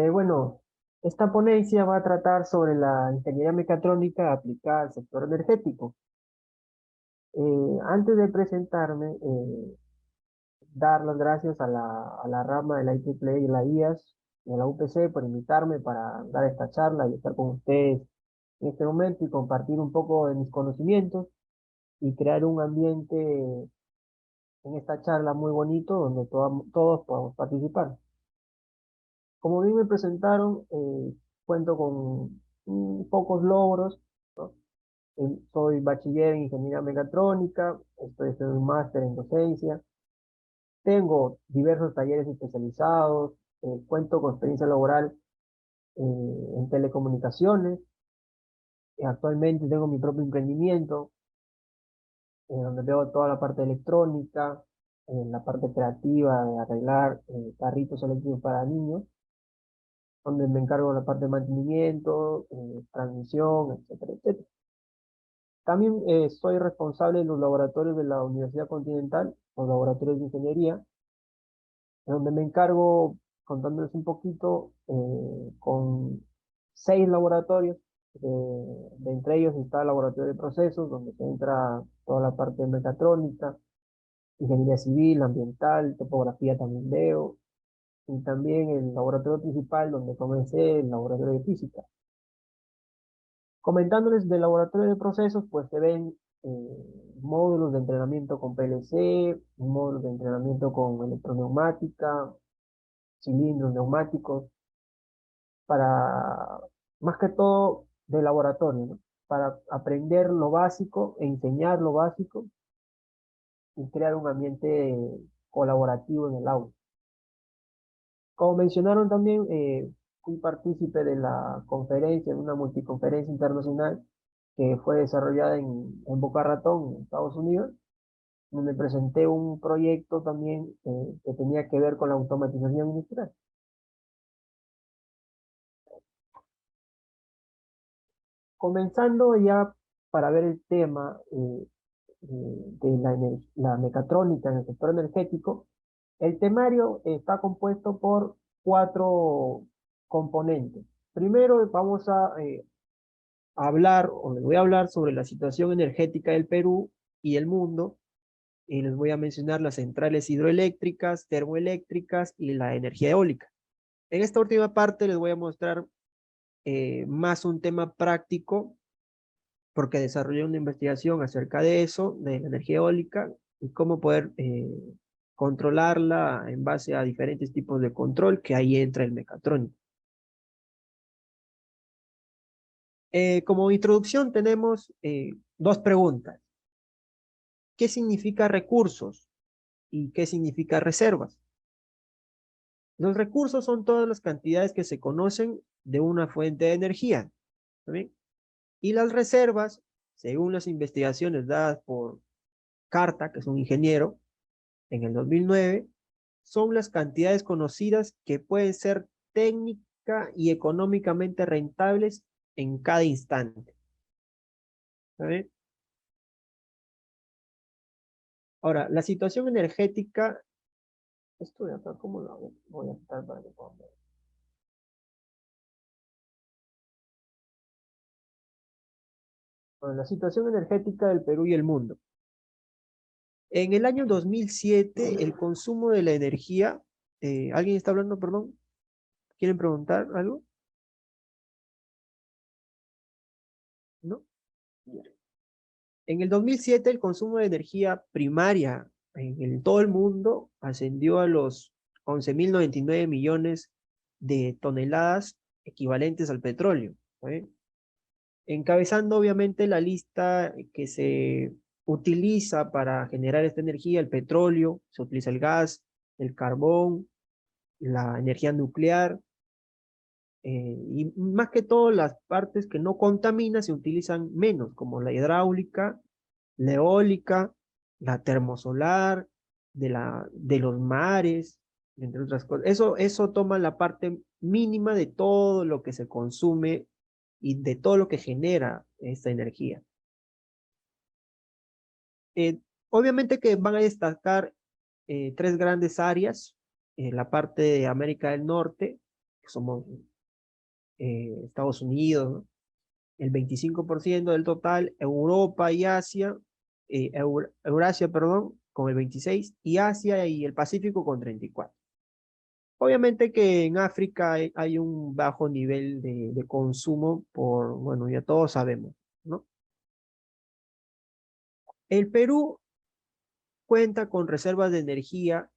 Bueno, esta ponencia va a tratar sobre la ingeniería mecatrónica aplicada al sector energético. Antes de presentarme, dar las gracias a la rama de la IEEE y la IAS de la UPC por invitarme para dar esta charla y estar con ustedes en este momento y compartir un poco de mis conocimientos y crear un ambiente en esta charla muy bonito donde todos podamos participar. Como bien me presentaron, cuento con pocos logros, ¿no? Soy bachiller en ingeniería mecatrónica, estoy haciendo un máster en docencia, tengo diversos talleres especializados, cuento con experiencia laboral en telecomunicaciones, actualmente tengo mi propio emprendimiento, donde veo toda la parte electrónica, la parte creativa de arreglar carritos eléctricos para niños, donde me encargo de la parte de mantenimiento, transmisión, etcétera, etcétera. También soy responsable de los laboratorios de la Universidad Continental, los laboratorios de ingeniería, donde me encargo, contándoles un poquito, con 6 laboratorios. De entre ellos está el laboratorio de procesos, donde se entra toda la parte de mecatrónica, ingeniería civil, ambiental, topografía también veo, y también el laboratorio principal, donde comencé, el laboratorio de física. Comentándoles del laboratorio de procesos, pues se ven módulos de entrenamiento con PLC, módulos de entrenamiento con electroneumática, cilindros neumáticos, para más que todo de laboratorio, ¿no? Para aprender lo básico e enseñar lo básico y crear un ambiente colaborativo en el aula. Como mencionaron también, fui partícipe de la conferencia, de una multiconferencia internacional que fue desarrollada en Boca Ratón, en Estados Unidos, donde presenté un proyecto también que tenía que ver con la automatización industrial. Comenzando ya para ver el tema de la mecatrónica en el sector energético, el temario está compuesto por 4 componentes. Primero vamos a hablar, o les voy a hablar sobre la situación energética del Perú y el mundo, y les voy a mencionar las centrales hidroeléctricas, termoeléctricas y la energía eólica. En esta última parte les voy a mostrar más un tema práctico, porque desarrollé una investigación acerca de eso, de la energía eólica, y cómo poder controlarla en base a diferentes tipos de control, que ahí entra el mecatrónico. Como introducción tenemos 2 preguntas. ¿Qué significa recursos y qué significa reservas? Los recursos son todas las cantidades que se conocen de una fuente de energía, ¿está bien? Y las reservas, según las investigaciones dadas por Carta, que es un ingeniero, en el 2009, son las cantidades conocidas que pueden ser técnica y económicamente rentables en cada instante. ¿Está bien? Ahora, la situación energética, esto de acá, ¿cómo lo voy a estar para que puedan ver? Bueno, la situación energética del Perú y el mundo. En el año 2007, el consumo de la energía, ¿alguien está hablando, perdón? ¿Quieren preguntar algo? ¿No? En el 2007, el consumo de energía primaria en todo el mundo ascendió a los 11.099 millones de toneladas equivalentes al petróleo, ¿sí? Encabezando obviamente la lista que se utiliza para generar esta energía, el petróleo, se utiliza el gas, el carbón, la energía nuclear, y más que todo las partes que no contaminan se utilizan menos, como la hidráulica, la eólica, la termosolar, de los mares, entre otras cosas. Eso toma la parte mínima de todo lo que se consume y de todo lo que genera esta energía. Eh, Obviamente que van a destacar 3 grandes áreas, la parte de América del Norte, somos Estados Unidos, ¿no? El 25% del total, Europa y Asia, Eurasia, perdón, con el 26%, y Asia y el Pacífico con 34%. Obviamente que en África hay un bajo nivel de consumo bueno, ya todos sabemos, ¿no? El Perú cuenta con reservas de energía,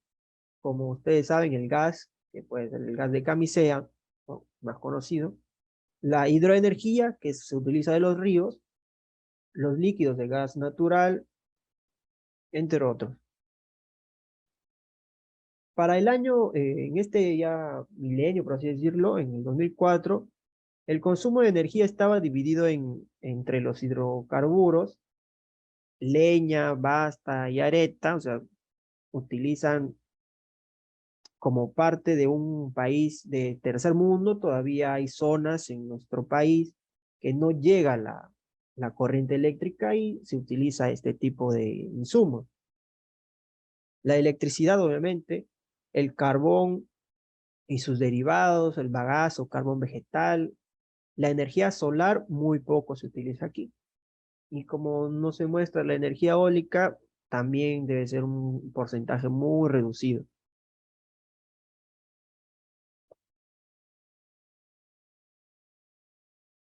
como ustedes saben, el gas, que puede ser el gas de Camisea, ¿no? Más conocido, la hidroenergía, que se utiliza de los ríos, los líquidos de gas natural, entre otros. Para el año, en este ya milenio, por así decirlo, en el 2004, el consumo de energía estaba dividido entre los hidrocarburos, leña, basta y areta, o sea, utilizan como parte de un país de tercer mundo. Todavía hay zonas en nuestro país que no llega la corriente eléctrica y se utiliza este tipo de insumos. La electricidad, obviamente, el carbón y sus derivados, el bagazo, carbón vegetal, la energía solar, muy poco se utiliza aquí. Y como no se muestra la energía eólica, también debe ser un porcentaje muy reducido.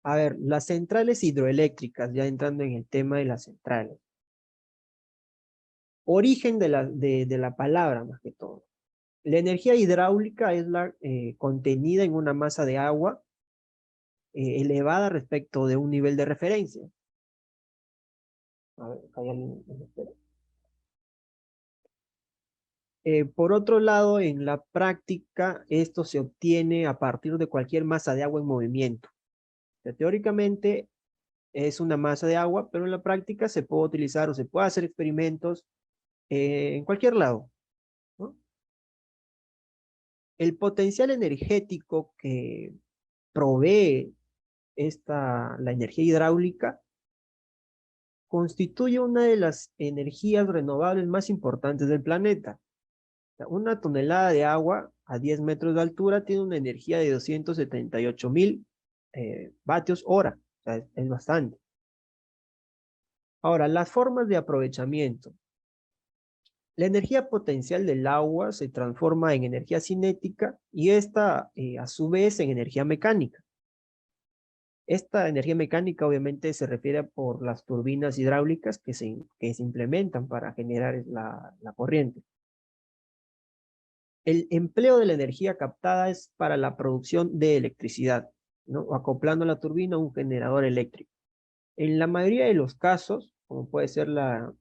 A ver, las centrales hidroeléctricas, ya entrando en el tema de las centrales. Origen de la palabra, más que todo. La energía hidráulica es la contenida en una masa de agua elevada respecto de un nivel de referencia. A ver, acá hay alguien. Por otro lado, en la práctica, esto se obtiene a partir de cualquier masa de agua en movimiento. O sea, teóricamente es una masa de agua, pero en la práctica se puede utilizar o se puede hacer experimentos en cualquier lado, ¿no? El potencial energético que provee la energía hidráulica constituye una de las energías renovables más importantes del planeta. Una tonelada de agua a 10 metros de altura tiene una energía de 278.000 vatios hora. O sea, es bastante. Ahora, las formas de aprovechamiento. La energía potencial del agua se transforma en energía cinética y esta, a su vez, en energía mecánica. Esta energía mecánica obviamente se refiere por las turbinas hidráulicas que se implementan para generar la corriente. El empleo de la energía captada es para la producción de electricidad, ¿no? Acoplando la turbina a un generador eléctrico. En la mayoría de los casos, como puede ser las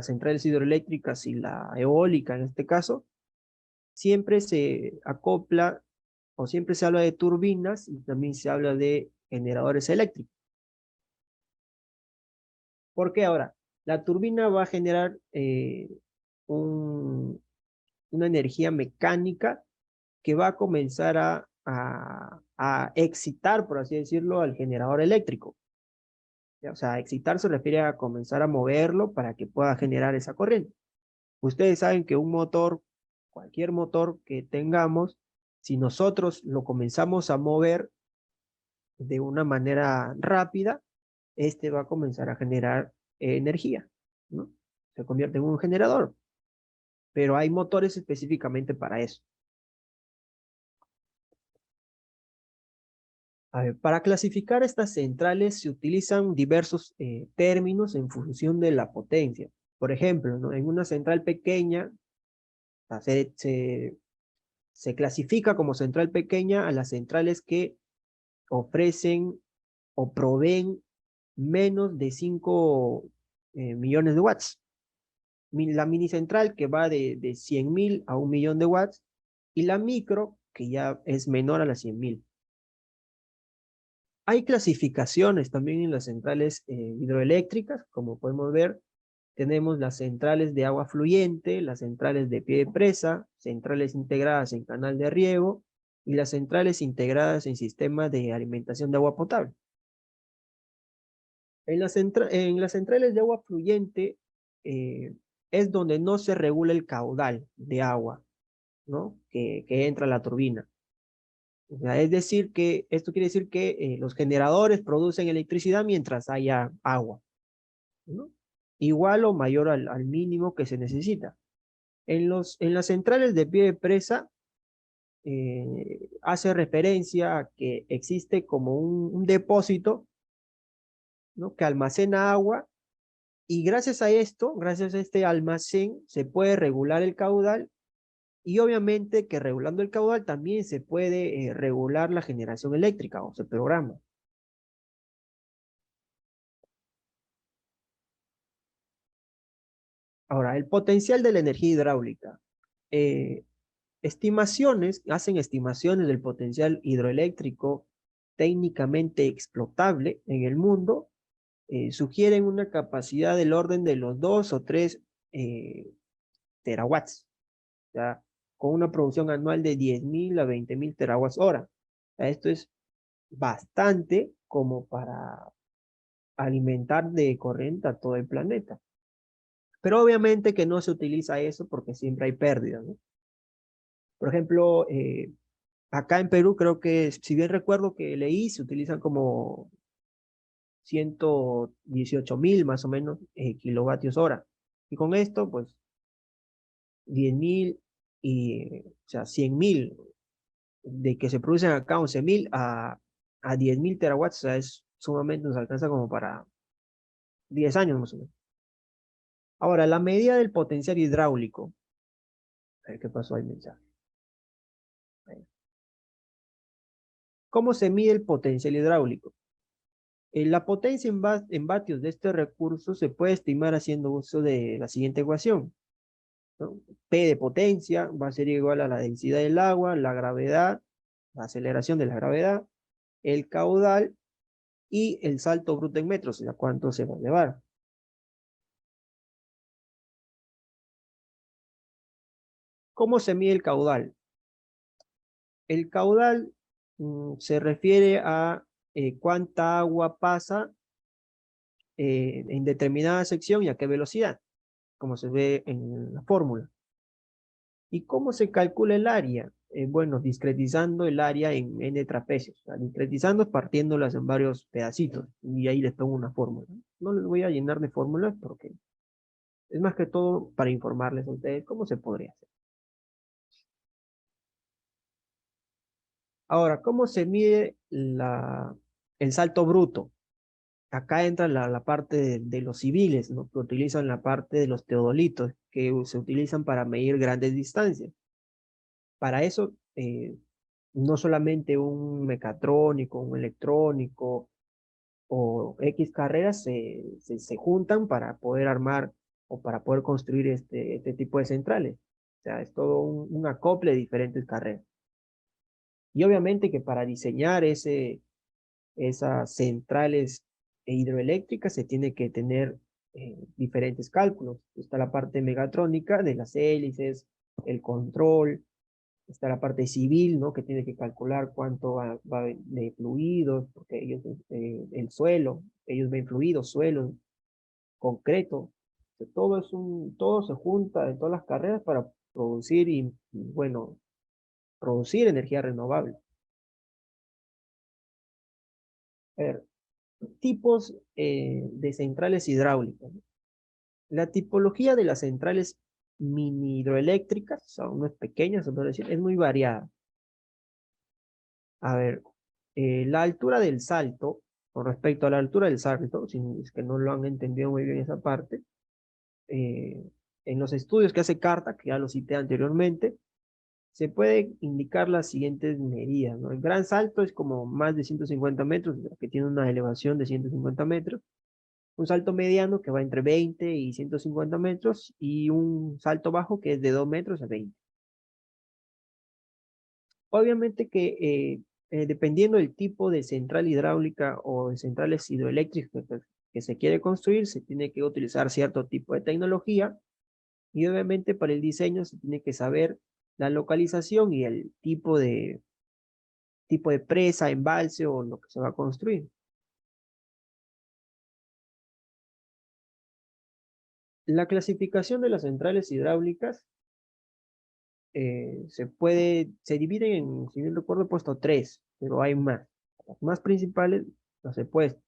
centrales hidroeléctricas y la eólica en este caso, siempre se acopla o siempre se habla de turbinas y también se habla de generadores eléctricos. Porque ahora, la turbina va a generar una energía mecánica que va a comenzar a excitar, por así decirlo, al generador eléctrico. O sea, excitar se refiere a comenzar a moverlo para que pueda generar esa corriente. Ustedes saben que un motor, cualquier motor que tengamos, si nosotros lo comenzamos a mover de una manera rápida, este va a comenzar a generar energía, ¿no? Se convierte en un generador, pero hay motores específicamente para eso. A ver, para clasificar estas centrales se utilizan diversos términos en función de la potencia. Por ejemplo, ¿no? En una central pequeña, o sea, se clasifica como central pequeña a las centrales que ofrecen o proveen menos de 5 millones de watts. La mini central que va de 100.000 a 1 millón de watts y la micro que ya es menor a las 100.000. Hay clasificaciones también en las centrales hidroeléctricas, como podemos ver. Tenemos las centrales de agua fluyente, las centrales de pie de presa, centrales integradas en canal de riego y las centrales integradas en sistema de alimentación de agua potable. En las centrales de agua fluyente es donde no se regula el caudal de agua, ¿no? que entra a la turbina. O sea, es decir que, esto quiere decir que los generadores producen electricidad mientras haya agua, ¿no? Igual o mayor al mínimo que se necesita. En las centrales de pie de presa hace referencia a que existe como un depósito, ¿no? Que almacena agua y gracias a esto, gracias a este almacén, se puede regular el caudal y obviamente que regulando el caudal también se puede regular la generación eléctrica o se programa. Ahora, el potencial de la energía hidráulica. Eh, hacen estimaciones del potencial hidroeléctrico técnicamente explotable en el mundo, sugieren una capacidad del orden de los 2 o 3 terawatts, ¿ya? Con una producción anual de 10.000 a 20.000 terawatts hora. Esto es bastante como para alimentar de corriente a todo el planeta. Pero obviamente que no se utiliza eso porque siempre hay pérdidas, ¿no? Por ejemplo, acá en Perú creo que, si bien recuerdo que leí, se utilizan como 118.000 más o menos kilovatios hora. Y con esto, pues 10.000 o sea, 100.000 de que se producen acá 11.000 a 10.000 terawatts, o sea, es sumamente, nos alcanza como para 10 años más o menos. Ahora, la medida del potencial hidráulico. A ver qué pasó ahí, mensaje. ¿Cómo se mide el potencial hidráulico? La potencia en vatios de este recurso se puede estimar haciendo uso de la siguiente ecuación, ¿no? P de potencia va a ser igual a la densidad del agua, la gravedad, la aceleración de la gravedad, el caudal y el salto bruto en metros, o sea, cuánto se va a elevar. ¿Cómo se mide el caudal? El caudal se refiere a cuánta agua pasa en determinada sección y a qué velocidad, como se ve en la fórmula. ¿Y cómo se calcula el área? Bueno, discretizando el área en n trapecios. O sea, discretizando, partiéndolas en varios pedacitos. Y ahí les pongo una fórmula. No les voy a llenar de fórmulas porque es más que todo para informarles a ustedes cómo se podría hacer. Ahora, ¿cómo se mide el salto bruto? Acá entra la parte de los civiles, ¿no? Que utilizan la parte de los teodolitos, que se utilizan para medir grandes distancias. Para eso, no solamente un mecatrónico, un electrónico o X carreras se juntan para poder armar o para poder construir este tipo de centrales. O sea, es todo un acople de diferentes carreras. Y obviamente que para diseñar esas centrales hidroeléctricas se tiene que tener diferentes cálculos. Está la parte megatrónica de las hélices, el control, está la parte civil, ¿no? Que tiene que calcular cuánto va de fluidos, porque ellos, el suelo, ellos ven fluidos, suelo, concreto. Todo se junta en todas las carreras para producir bueno, producir energía renovable. A ver, tipos de centrales hidráulicas, ¿no? La tipología de las centrales mini hidroeléctricas, son unas pequeñas, se puede decir, es muy variada. A ver, la altura del salto, con respecto a la altura del salto, si es que no lo han entendido muy bien esa parte, eh, en los estudios que hace Carta, que ya lo cité anteriormente, se puede indicar las siguientes medidas, ¿no? El gran salto es como más de 150 metros, que tiene una elevación de 150 metros. Un salto mediano que va entre 20 y 150 metros y un salto bajo que es de 2 metros a 20. Obviamente que dependiendo del tipo de central hidráulica o de centrales hidroeléctricas que se quiere construir, se tiene que utilizar cierto tipo de tecnología y obviamente para el diseño se tiene que saber la localización y el tipo de presa, embalse o lo que se va a construir. La clasificación de las centrales hidráulicas se dividen en, si bien recuerdo, he puesto tres, pero hay más. Las más principales las he puesto.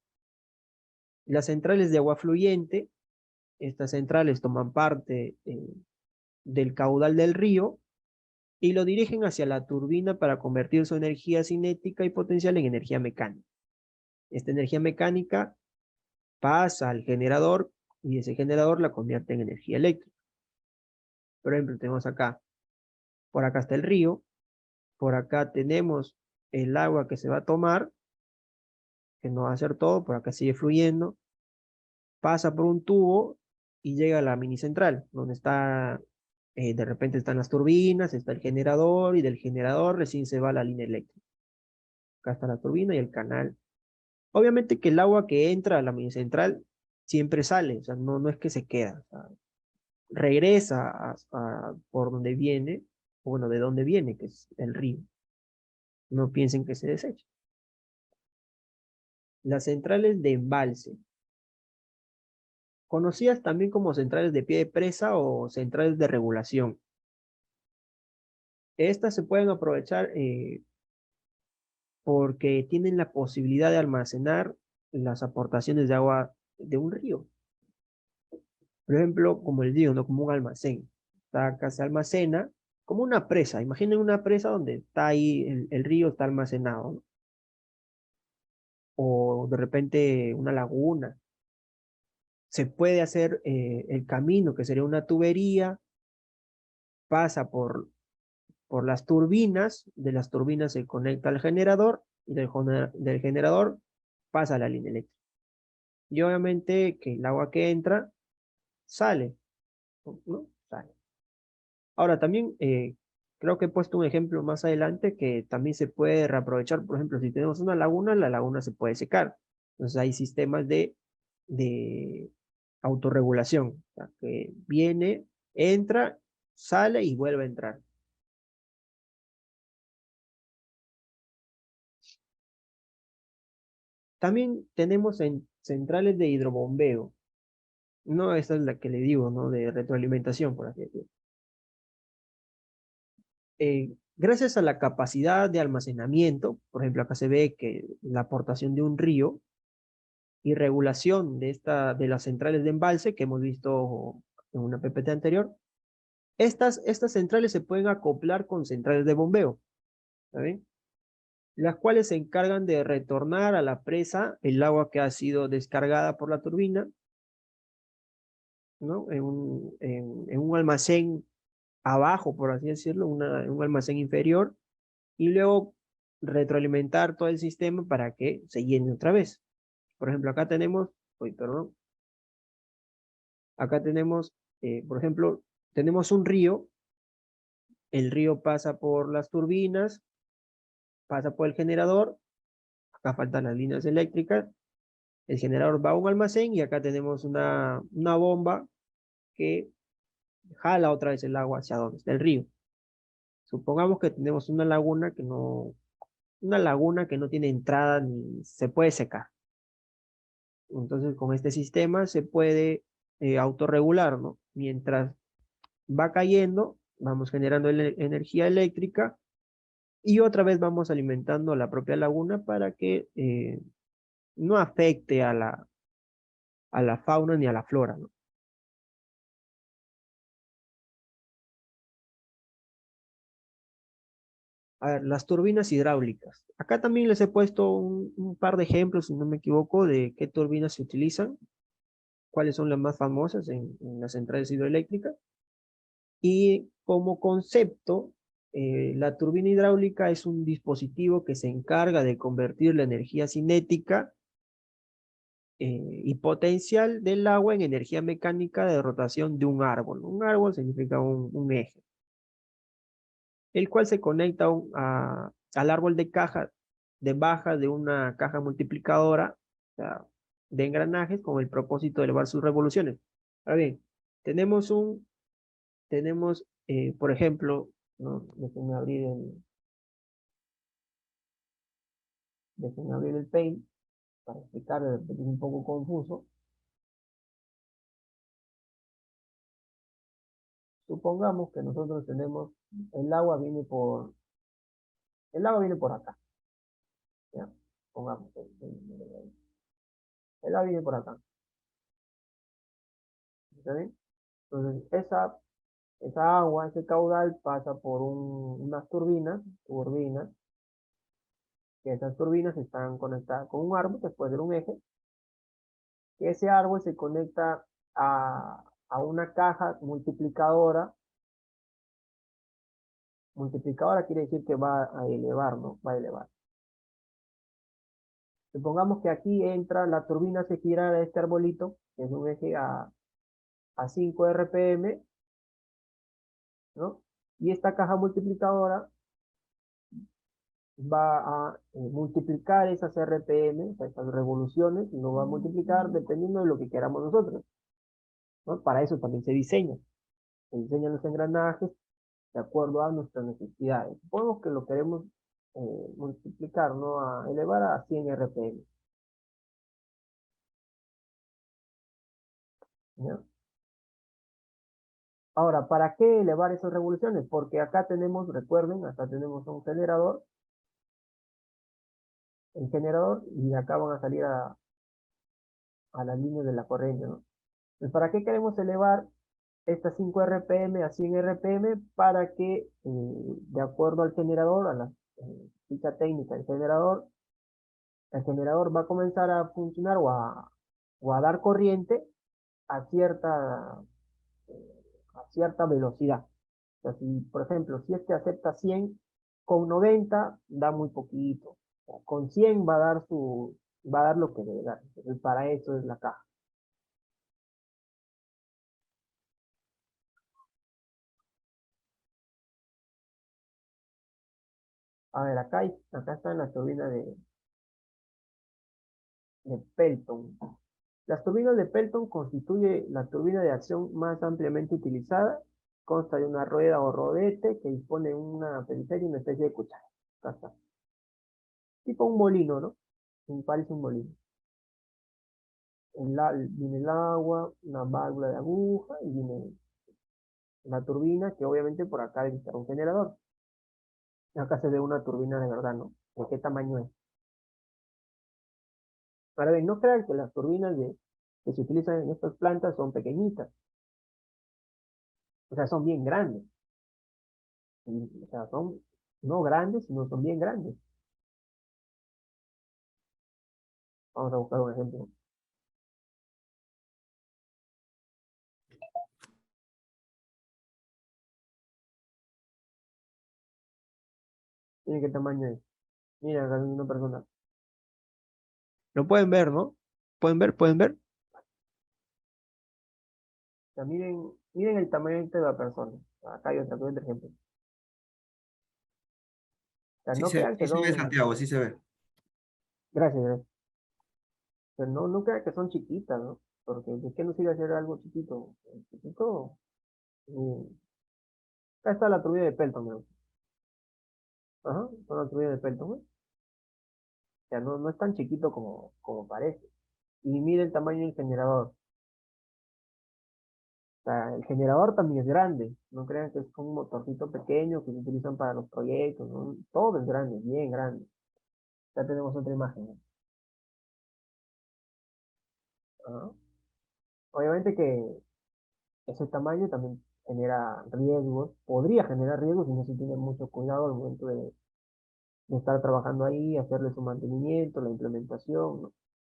Las centrales de agua fluyente, estas centrales toman parte del caudal del río y lo dirigen hacia la turbina para convertir su energía cinética y potencial en energía mecánica. Esta energía mecánica pasa al generador y ese generador la convierte en energía eléctrica. Por ejemplo, tenemos acá, por acá está el río, por acá tenemos el agua que se va a tomar, que no va a hacer todo, por acá sigue fluyendo, pasa por un tubo y llega a la mini central, donde está, de repente están las turbinas, está el generador y del generador recién se va a la línea eléctrica. Acá está la turbina y el canal. Obviamente que el agua que entra a la mini central siempre sale, o sea, no es que se queda, o sea, regresa por donde viene, o bueno, de donde viene, que es el río. No piensen que se desecha. Las centrales de embalse, conocidas también como centrales de pie de presa o centrales de regulación. Estas se pueden aprovechar porque tienen la posibilidad de almacenar las aportaciones de agua de un río. Por ejemplo, como les digo, ¿no? Como un almacén. Acá se almacena como una presa. Imaginen una presa donde está ahí el río está almacenado, ¿no? O de repente una laguna. Se puede hacer el camino, que sería una tubería, pasa por las turbinas, de las turbinas se conecta al generador y del generador pasa a la línea eléctrica. Y obviamente que el agua que entra sale, ¿no? Sale. Ahora también creo que he puesto un ejemplo más adelante que también se puede reaprovechar. Por ejemplo, si tenemos una laguna, la laguna se puede secar. Entonces hay sistemas de autorregulación, o sea, que viene, entra, sale y vuelve a entrar. También tenemos en centrales de hidrobombeo. No, esa es la que le digo, ¿no? De retroalimentación, por así decirlo. Gracias a la capacidad de almacenamiento, por ejemplo, acá se ve que la aportación de un río y regulación de las centrales de embalse que hemos visto en una PPT anterior, estas centrales se pueden acoplar con centrales de bombeo, ¿saben? Las cuales se encargan de retornar a la presa el agua que ha sido descargada por la turbina, ¿no? En un almacén abajo, por así decirlo, un almacén inferior, y luego retroalimentar todo el sistema para que se llene otra vez. Por ejemplo, acá tenemos, uy, perdón, acá tenemos, por ejemplo, tenemos un río, el río pasa por las turbinas, pasa por el generador, acá faltan las líneas eléctricas, el generador va a un almacén y acá tenemos una bomba que jala otra vez el agua hacia donde está el río. Supongamos que tenemos una laguna que no tiene entrada ni se puede secar. Entonces, con este sistema se puede autorregular, ¿no? Mientras va cayendo, vamos generando energía eléctrica y otra vez vamos alimentando la propia laguna para que no afecte a la fauna ni a la flora, ¿no? A ver, las turbinas hidráulicas. Acá también les he puesto un par de ejemplos, si no me equivoco, de qué turbinas se utilizan, cuáles son las más famosas en las centrales hidroeléctricas. Y como concepto, la turbina hidráulica es un dispositivo que se encarga de convertir la energía cinética y potencial del agua en energía mecánica de rotación de un árbol. Un árbol significa un eje, el cual se conecta al árbol de caja de baja de una caja multiplicadora, o sea, de engranajes con el propósito de elevar sus revoluciones. Ahora bien, tenemos por ejemplo, ¿no? Déjenme abrir el Paint para explicar, de repente es un poco confuso. supongamos que nosotros tenemos, el agua viene por, el agua viene por acá, ¿ya? Pongamos, el agua viene por acá, ¿está bien? Entonces, esa agua, ese caudal pasa por unas turbinas, que esas turbinas están conectadas con un árbol, que puede ser un eje, que ese árbol se conecta a una caja multiplicadora. Multiplicadora quiere decir que va a elevar, ¿no? Va a elevar. Supongamos que aquí entra, la turbina se gira a este arbolito, que es un eje a 5 RPM, ¿no? Y esta caja multiplicadora va a multiplicar esas RPM, o sea, esas revoluciones, y lo va a multiplicar dependiendo de lo que queramos nosotros, ¿no? Para eso también se diseñan los engranajes de acuerdo a nuestras necesidades. Supongamos que lo queremos multiplicar, ¿no? A elevar a 100 RPM, ¿ya? Ahora, ¿para qué elevar esas revoluciones? Porque acá tenemos, recuerden, acá tenemos un generador, el generador, y acá van a salir a la línea de la corriente, ¿no? Entonces, ¿para qué queremos elevar estas 5 RPM a 100 RPM? Para que, de acuerdo al generador, a la ficha técnica del generador, el generador va a comenzar a funcionar o a dar corriente a a cierta velocidad. O sea, si, por ejemplo, si este acepta 100, con 90 da muy poquito. O con 100 va a dar lo que debe dar. Entonces, para eso es la caja. A ver, acá está en la turbina de Pelton. Las turbinas de Pelton constituye la turbina de acción más ampliamente utilizada. Consta de una rueda o rodete que dispone de una periferia y una especie de cuchara. Acá está. Tipo un molino, ¿no? Parece un molino. Viene el agua, una válvula de aguja y viene la turbina, que obviamente por acá debe estar un generador. Acá se ve una turbina de verdad, ¿no? ¿De qué tamaño es? Ahora bien, no crean que las turbinas que se utilizan en estas plantas son pequeñitas, o sea, son bien grandes. O sea, son no grandes, sino son bien grandes. Vamos a buscar un ejemplo. Miren qué tamaño es. Miren, acá hay una persona. Lo pueden ver, ¿no? ¿Pueden ver? ¿Pueden ver? O sea, miren el tamaño de la persona. Acá hay otro ejemplo. O sea, no crean que Sí se ve, son, Santiago, sí se ve. gracias, gracias. Pero no crean que son chiquitas, ¿no? Porque ¿de qué nos sirve hacer algo chiquito? Chiquito, eh, acá está la turbina de Pelton, ¿no? Ajá, está la turbina de Pelton, ¿no? O sea, no es tan chiquito como parece. Y mire el tamaño del generador. O sea, el generador también es grande. No crean que es como un motorcito pequeño que se utilizan para los proyectos, ¿no? Todo es grande, bien grande. Ya tenemos otra imagen, ¿no? Ajá. Obviamente que ese tamaño también genera riesgos, podría generar riesgos si no se tiene mucho cuidado al momento de estar trabajando ahí, hacerle su mantenimiento, la implementación, ¿no?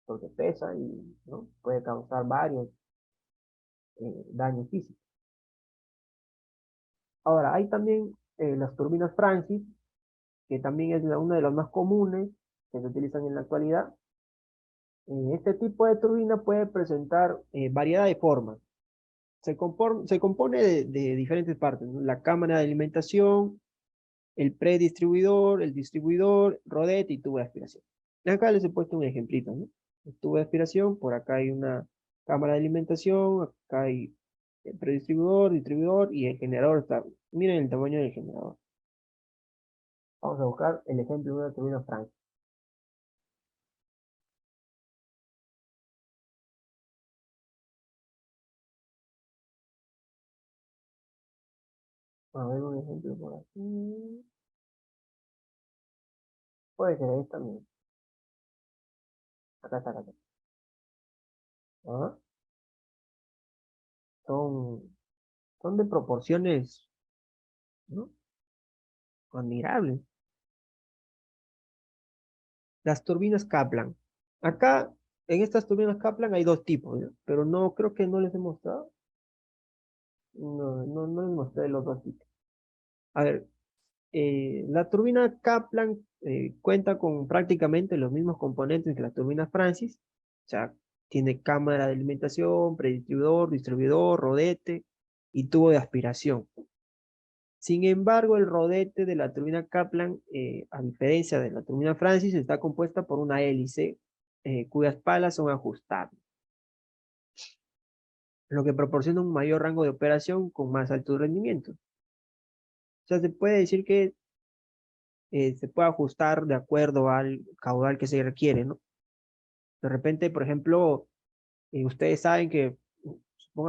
Porque pesa y, ¿no? Puede causar varios daños físicos. Ahora, hay también las turbinas Francis, que también es una de las más comunes que se utilizan en la actualidad. Este tipo de turbina puede presentar variedad de formas. Se compone de diferentes partes, ¿no? La cámara de alimentación, el predistribuidor, el distribuidor, rodete y tubo de aspiración. Acá les he puesto un ejemplito, ¿no? El tubo de aspiración, por acá hay una cámara de alimentación, acá hay el predistribuidor, distribuidor y el generador está. Miren el tamaño del generador. Vamos a buscar el ejemplo de una turbina Frank. A ver un ejemplo por aquí. Puede ser esta también. Acá está, acá está. Ah, Son, son de proporciones, ¿no? Admirables. Las turbinas Kaplan. Acá, en estas turbinas Kaplan hay dos tipos, ¿no? Pero no, creo que no les he mostrado. No les mostré los dos tipos. A ver, la turbina Kaplan cuenta con prácticamente los mismos componentes que la turbina Francis. O sea, tiene cámara de alimentación, distribuidor, rodete y tubo de aspiración. Sin embargo, el rodete de la turbina Kaplan, a diferencia de la turbina Francis, está compuesta por una hélice cuyas palas son ajustables, lo que proporciona un mayor rango de operación con más alto rendimiento. O sea, se puede decir que se puede ajustar de acuerdo al caudal que se requiere, ¿no? De repente, por ejemplo, ustedes saben que,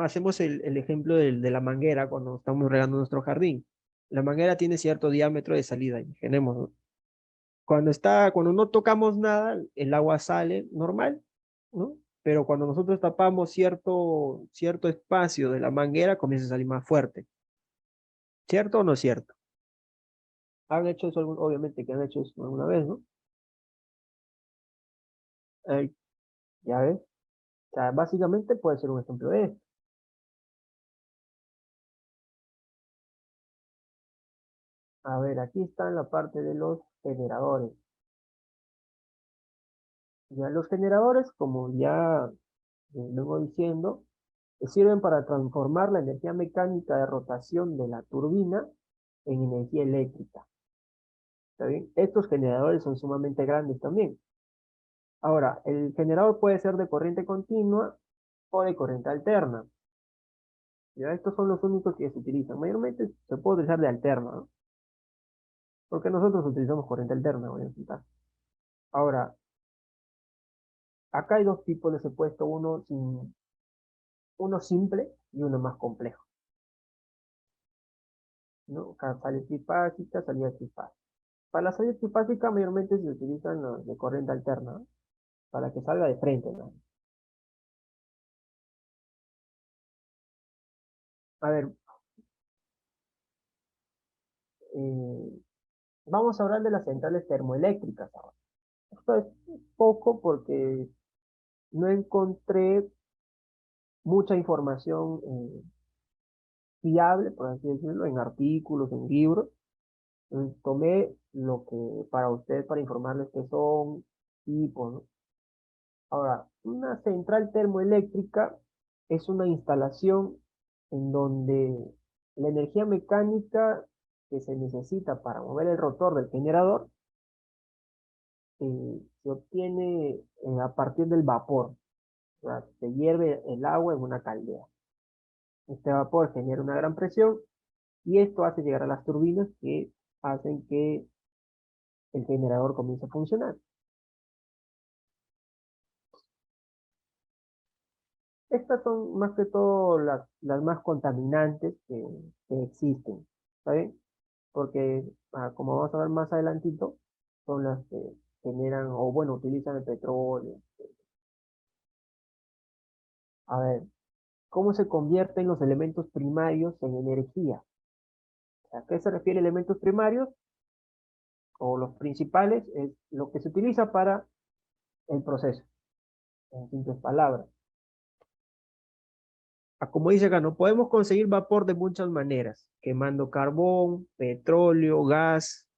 hacemos el ejemplo de la manguera cuando estamos regando nuestro jardín. La manguera tiene cierto diámetro de salida, imaginemos, ¿no? Cuando no tocamos nada, el agua sale normal, ¿no? Pero cuando nosotros tapamos cierto espacio de la manguera, comienza a salir más fuerte. ¿Cierto o no es cierto? Han hecho eso, obviamente que han hecho eso alguna vez, ¿no? Eh, ya ves. O sea, básicamente puede ser un ejemplo de esto. A ver, aquí está en la parte de los generadores. Ya los generadores, como ya vengo diciendo, sirven para transformar la energía mecánica de rotación de la turbina en energía eléctrica. ¿Está bien? Estos generadores son sumamente grandes también. Ahora, el generador puede ser de corriente continua o de corriente alterna. Ya estos son los únicos que se utilizan. Mayormente se puede utilizar de alterna, ¿no? Porque nosotros utilizamos corriente alterna, voy a explicar. Ahora, acá hay dos tipos de supuesto, uno simple y uno más complejo, ¿no? Acá salida trifásica, salida trifásica. Para la salida trifásica mayormente se utilizan los de corriente alterna, ¿no? Para que salga de frente, ¿no? A ver, eh, vamos a hablar de las centrales termoeléctricas ahora. Esto es poco porque no encontré mucha información fiable, por así decirlo, en artículos, en libros. Tomé lo que para ustedes, para informarles qué son tipos, ¿no? Ahora, una central termoeléctrica es una instalación en donde la energía mecánica que se necesita para mover el rotor del generador se obtiene a partir del vapor. O sea, se hierve el agua en una caldera. Este vapor genera una gran presión y esto hace llegar a las turbinas que hacen que el generador comience a funcionar. Estas son más que todo las más contaminantes que existen, ¿está bien? Porque, como vamos a ver más adelantito, son las que generan, o bueno, utilizan el petróleo. A ver, ¿cómo se convierten los elementos primarios en energía? ¿A qué se refiere elementos primarios? O los principales, es lo que se utiliza para el proceso, en simples palabras. Como dice acá, no podemos conseguir vapor de muchas maneras, quemando carbón, petróleo, gas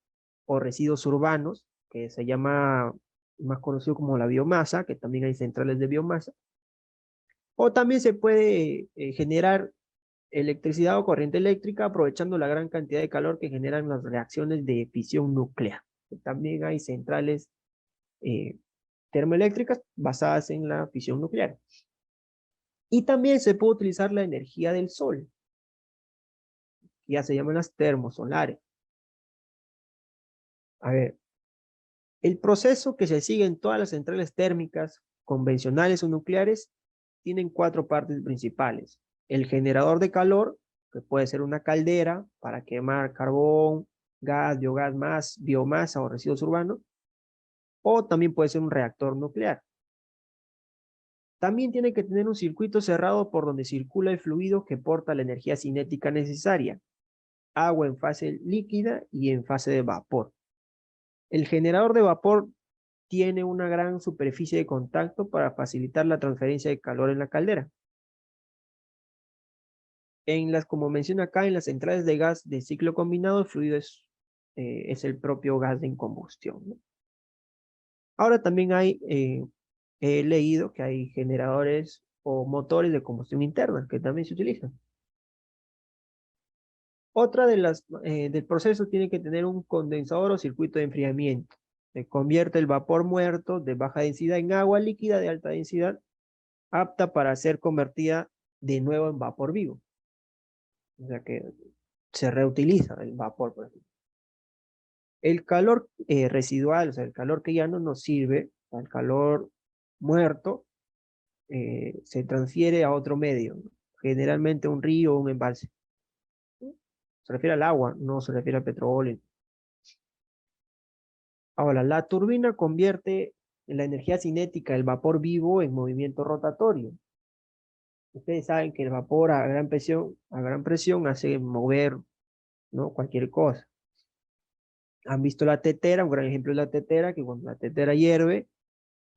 o residuos urbanos, que se llama más conocido como la biomasa, que también hay centrales de biomasa, o también se puede generar electricidad o corriente eléctrica aprovechando la gran cantidad de calor que generan las reacciones de fisión nuclear. También hay centrales eh, termoeléctricas basadas en la fisión nuclear. Y también se puede utilizar la energía del sol, que ya se llaman las termosolares. A ver, el proceso que se sigue en todas las centrales térmicas, convencionales o nucleares, tienen cuatro partes principales. El generador de calor, que puede ser una caldera para quemar carbón, gas, biogás, biomasa o residuos urbanos, o también puede ser un reactor nuclear. También tiene que tener un circuito cerrado por donde circula el fluido que porta la energía cinética necesaria, agua en fase líquida y en fase de vapor. El generador de vapor tiene una gran superficie de contacto para facilitar la transferencia de calor en la caldera. Como menciona acá, en las centrales de gas de ciclo combinado, el fluido es el propio gas de combustión, ¿no? Ahora también he leído que hay generadores o motores de combustión interna que también se utilizan. Otra del proceso tiene que tener un condensador o circuito de enfriamiento. Se convierte el vapor muerto de baja densidad en agua líquida de alta densidad, apta para ser convertida de nuevo en vapor vivo. O sea que se reutiliza el vapor, por ejemplo. El calor residual, o sea, el calor que ya no nos sirve, el calor muerto, se transfiere a otro medio, ¿no? Generalmente un río o un embalse. Se refiere al agua, no se refiere al petróleo. Ahora, la turbina convierte la energía cinética, el vapor vivo, en movimiento rotatorio. Ustedes saben que el vapor a gran presión hace mover, ¿no?, cualquier cosa. Han visto la tetera, un gran ejemplo es la tetera, que cuando la tetera hierve,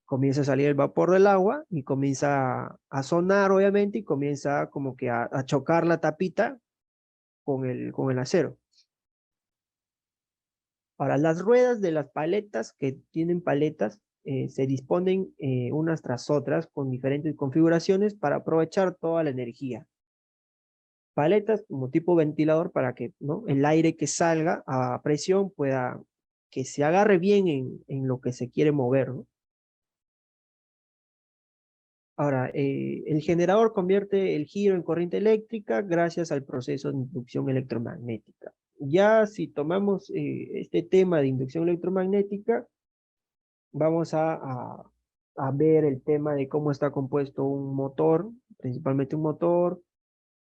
comienza a salir el vapor del agua y comienza a sonar, obviamente, y comienza como que a chocar la tapita con el acero. Ahora, las ruedas de las paletas, que tienen paletas, se disponen unas tras otras con diferentes configuraciones para aprovechar toda la energía. Paletas como tipo ventilador para que, ¿no?, el aire que salga a presión que se agarre bien en lo que se quiere mover, ¿no? Ahora, el generador convierte el giro en corriente eléctrica gracias al proceso de inducción electromagnética. Ya si tomamos este tema de inducción electromagnética, vamos a ver el tema de cómo está compuesto un motor, principalmente un motor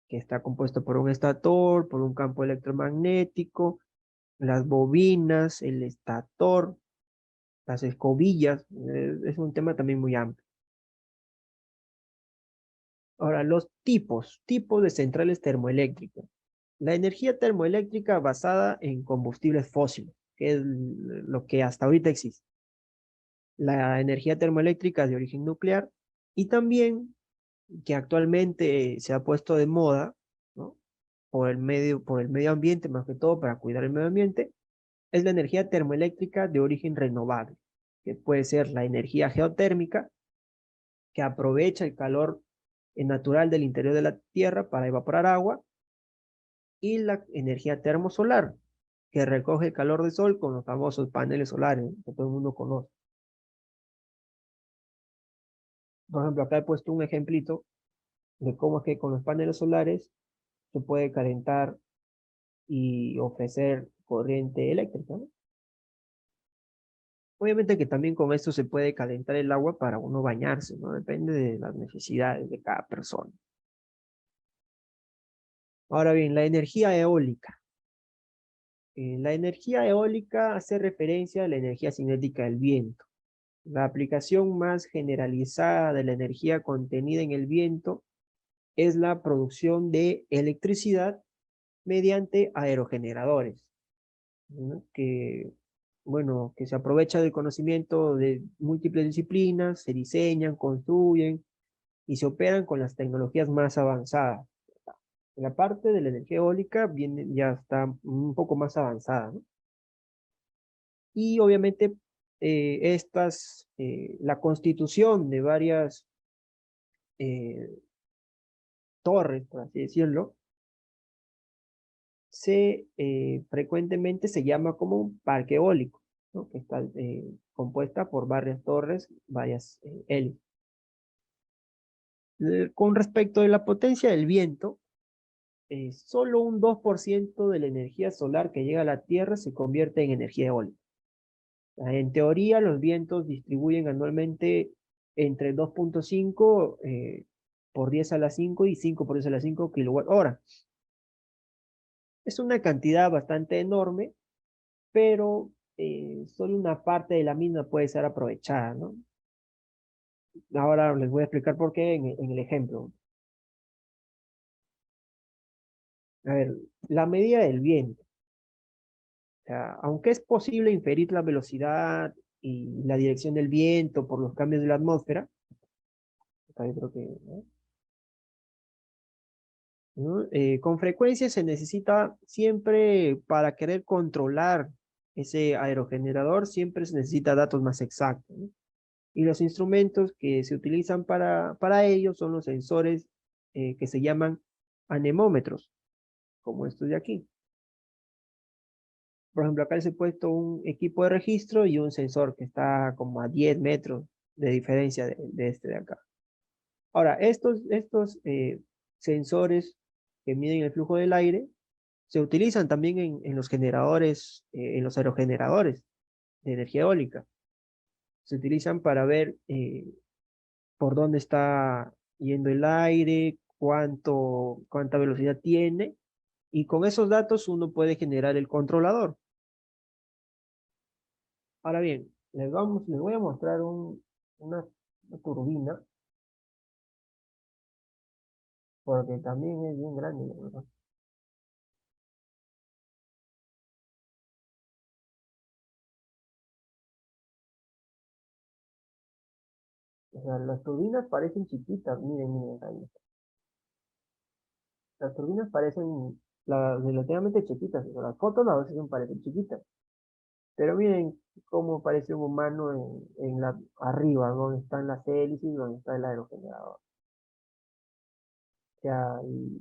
que está compuesto por un estator, por un campo electromagnético, las bobinas, el estator, las escobillas. Es un tema también muy amplio. Ahora, los tipos de centrales termoeléctricas. La energía termoeléctrica basada en combustibles fósiles, que es lo que hasta ahorita existe. La energía termoeléctrica de origen nuclear y también que actualmente se ha puesto de moda, ¿no?, por el medio ambiente, más que todo para cuidar el medio ambiente, es la energía termoeléctrica de origen renovable, que puede ser la energía geotérmica, que aprovecha el calor natural del interior de la Tierra para evaporar agua, y la energía termosolar, que recoge el calor del sol con los famosos paneles solares, ¿no?, que todo el mundo conoce. Por ejemplo, acá he puesto un ejemplito de cómo es que con los paneles solares se puede calentar y ofrecer corriente eléctrica, ¿no? Obviamente que también con esto se puede calentar el agua para uno bañarse, ¿no? Depende de las necesidades de cada persona. Ahora bien, la energía eólica. La energía eólica hace referencia a la energía cinética del viento. La aplicación más generalizada de la energía contenida en el viento es la producción de electricidad mediante aerogeneradores, ¿no?, que se aprovecha del conocimiento de múltiples disciplinas, se diseñan, construyen y se operan con las tecnologías más avanzadas. La parte de la energía eólica ya está un poco más avanzada, ¿no? Y obviamente la constitución de varias eh, torres, por así decirlo, frecuentemente se llama como un parque eólico, ¿no?, que está compuesta por varias torres, varias hélices. Con respecto de la potencia del viento, solo un 2% de la energía solar que llega a la Tierra se convierte en energía eólica. En teoría, los vientos distribuyen anualmente entre 2.5 por 10 a la 5 y 5 por 10 a la 5 kWh. Es una cantidad bastante enorme, pero solo una parte de la misma puede ser aprovechada, ¿no? Ahora les voy a explicar por qué en el ejemplo. A ver, la medida del viento. O sea, aunque es posible inferir la velocidad y la dirección del viento por los cambios de la atmósfera, acá yo creo que, ¿no? Con frecuencia se necesita siempre, para querer controlar ese aerogenerador, siempre se necesita datos más exactos, ¿no? Y los instrumentos que se utilizan para ello son los sensores que se llaman anemómetros, como estos de aquí. Por ejemplo, acá les he puesto un equipo de registro y un sensor que está como a 10 metros de diferencia de este de acá. Ahora, estos sensores que miden el flujo del aire se utilizan también en los generadores, en los aerogeneradores de energía eólica. Se utilizan para ver por dónde está yendo el aire, cuánta velocidad tiene, y con esos datos uno puede generar el controlador. Ahora bien, les voy a mostrar una turbina, porque también es bien grande, la verdad. O sea, las turbinas parecen chiquitas, miren, miren, ahí. Las turbinas parecen relativamente chiquitas, o sea, las fotos a veces parecen chiquitas, pero miren cómo parece un humano arriba, donde están las hélices, donde está el aerogenerador. O sea, y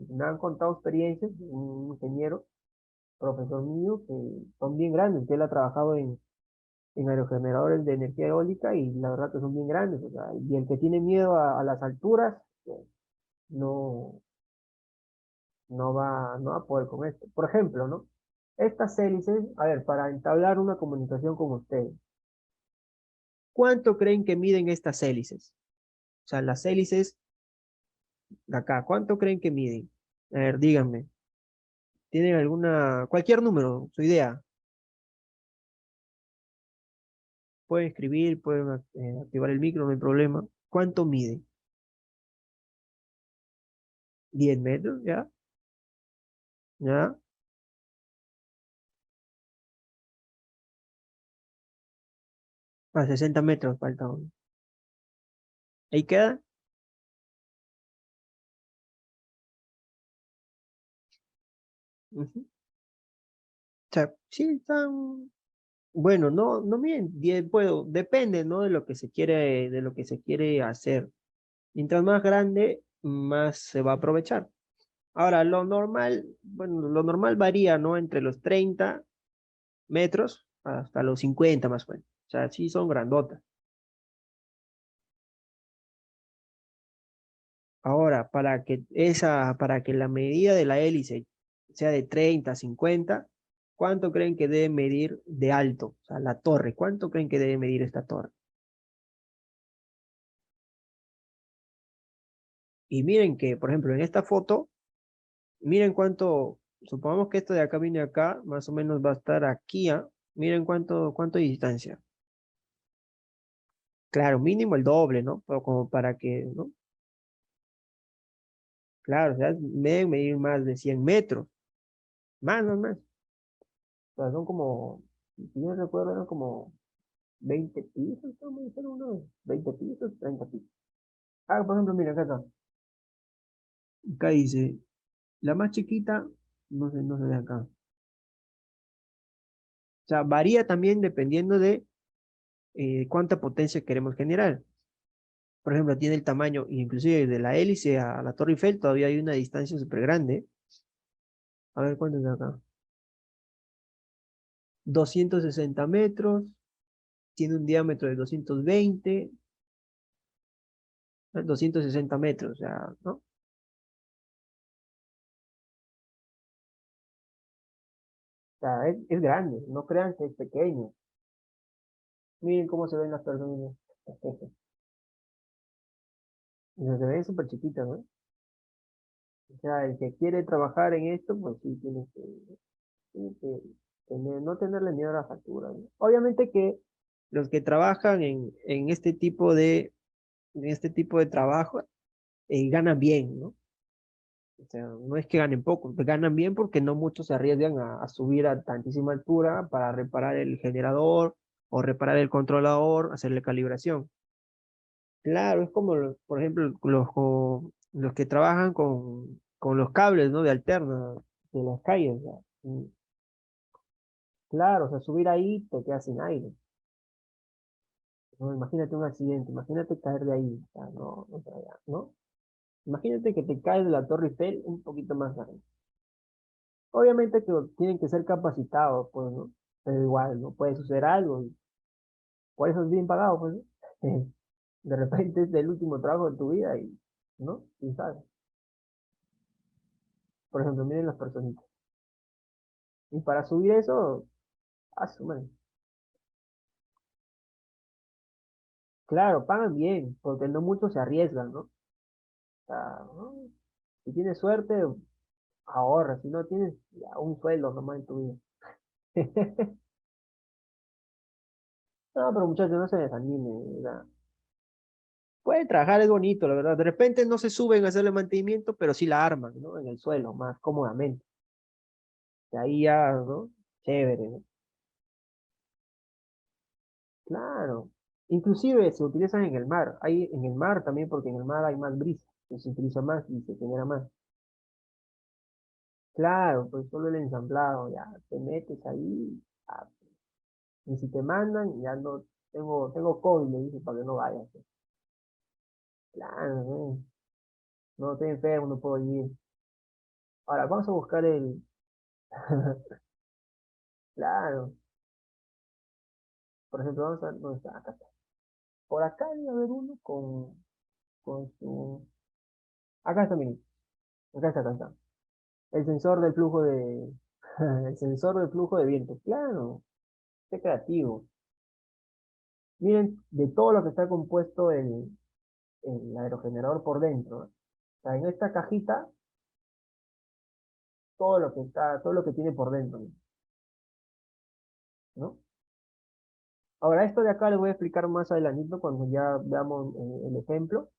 me han contado experiencias de un ingeniero, profesor mío, que son bien grandes, que él ha trabajado en aerogeneradores de energía eólica y la verdad que son bien grandes. O sea, y el que tiene miedo a las alturas, pues, no, no va a poder con esto. Por ejemplo, ¿no? Estas hélices, a ver, para entablar una comunicación con ustedes, ¿cuánto creen que miden estas hélices? O sea, las hélices de acá, ¿cuánto creen que miden? A ver, díganme. ¿Tienen cualquier número, su idea? Pueden escribir, pueden activar el micro, no hay problema. ¿Cuánto mide? 10 metros, ¿ya? ¿Ya? A 60 metros falta uno. Ahí queda. Ujú. O sea, sí, están. Bueno, no bien, depende, ¿no? De lo que se quiere hacer. Mientras más grande, más se va a aprovechar. Ahora, lo normal varía, ¿no? Entre los 30 metros hasta los 50 más o menos. O sea, sí son grandotas. Ahora, para que la medida de la hélice sea de 30 a 50, ¿cuánto creen que debe medir de alto? O sea, la torre, ¿cuánto creen que debe medir esta torre? Y miren que, por ejemplo, en esta foto, miren supongamos que esto de acá viene acá, más o menos va a estar aquí, ¿ah? Miren cuánto hay distancia. Claro, mínimo el doble, ¿no? Pero como para que, ¿no? Claro, o sea, deben medir más de 100 metros, más. O sea, son como, si yo recuerdo, eran como 20 pisos, ¿cómo dijeron unos 20 pisos, 30 pisos. Ah, por ejemplo, mira, acá está. Acá dice, la más chiquita, no se ve acá. O sea, varía también dependiendo de cuánta potencia queremos generar. Por ejemplo, tiene el tamaño, inclusive de la hélice a la Torre Eiffel, todavía hay una distancia súper grande. A ver cuánto es acá. 260 metros, tiene un diámetro de 260 metros, o sea, ¿no? O sea, es grande, no crean que es pequeño. Miren cómo se ven las personas. Se ven súper chiquitas, ¿no? O sea, el que quiere trabajar en esto, pues sí, tiene que no tenerle miedo a la factura, ¿no? Obviamente que los que trabajan en este tipo de trabajo, ganan bien, ¿no? O sea, no es que ganen poco, ganan bien porque no muchos se arriesgan a subir a tantísima altura para reparar el generador o reparar el controlador, hacerle calibración. Claro, es como, por ejemplo, los que trabajan con los cables, ¿no? De alterna de las calles. Ya. Claro, o sea, subir ahí te quedas sin aire. ¿No? Imagínate un accidente, imagínate caer de ahí. O sea, no, no, ¿no? Imagínate que te caes de la Torre Eiffel un poquito más grande. Obviamente que tienen que ser capacitados, pues, ¿no? Pero igual, no puede suceder algo. Y por eso es bien pagado, pues, ¿no? De repente es el último trabajo de tu vida y, ¿no? ¿Quién sabe? Por ejemplo, miren las personitas. Y para subir eso, asumen. Claro, pagan bien, porque no muchos se arriesgan, ¿no? O sea, ¿no? Si tienes suerte, ahorra. Si no tienes, ya, un sueldo nomás en tu vida. No, pero muchachos, no se desanimen. Puede trabajar, es bonito, la verdad. De repente no se suben a hacerle mantenimiento, pero sí la arman, ¿no? En el suelo, más cómodamente. De ahí ya, ¿no? Chévere, ¿no? Claro. Inclusive se utilizan en el mar. Hay en el mar también, porque en el mar hay más brisa. Pues se utiliza más y se genera más. Claro, pues solo el ensamblado, ya te metes ahí. Ah, y si te mandan, ya no, tengo COVID, le dice, para que no vayas. Pues. Claro, no estoy enfermo, no puedo ir. Ahora, vamos a buscar el... Claro, por ejemplo, vamos a ver dónde está, acá está. Por acá debe haber uno con su... Acá está, miren, acá está. El sensor del flujo de... El sensor del flujo de viento. Claro, qué creativo. Miren, de todo lo que está compuesto el aerogenerador por dentro. O sea, en esta cajita, todo lo que tiene por dentro, ¿no? Ahora, esto de acá les voy a explicar más adelantito cuando ya veamos el ejemplo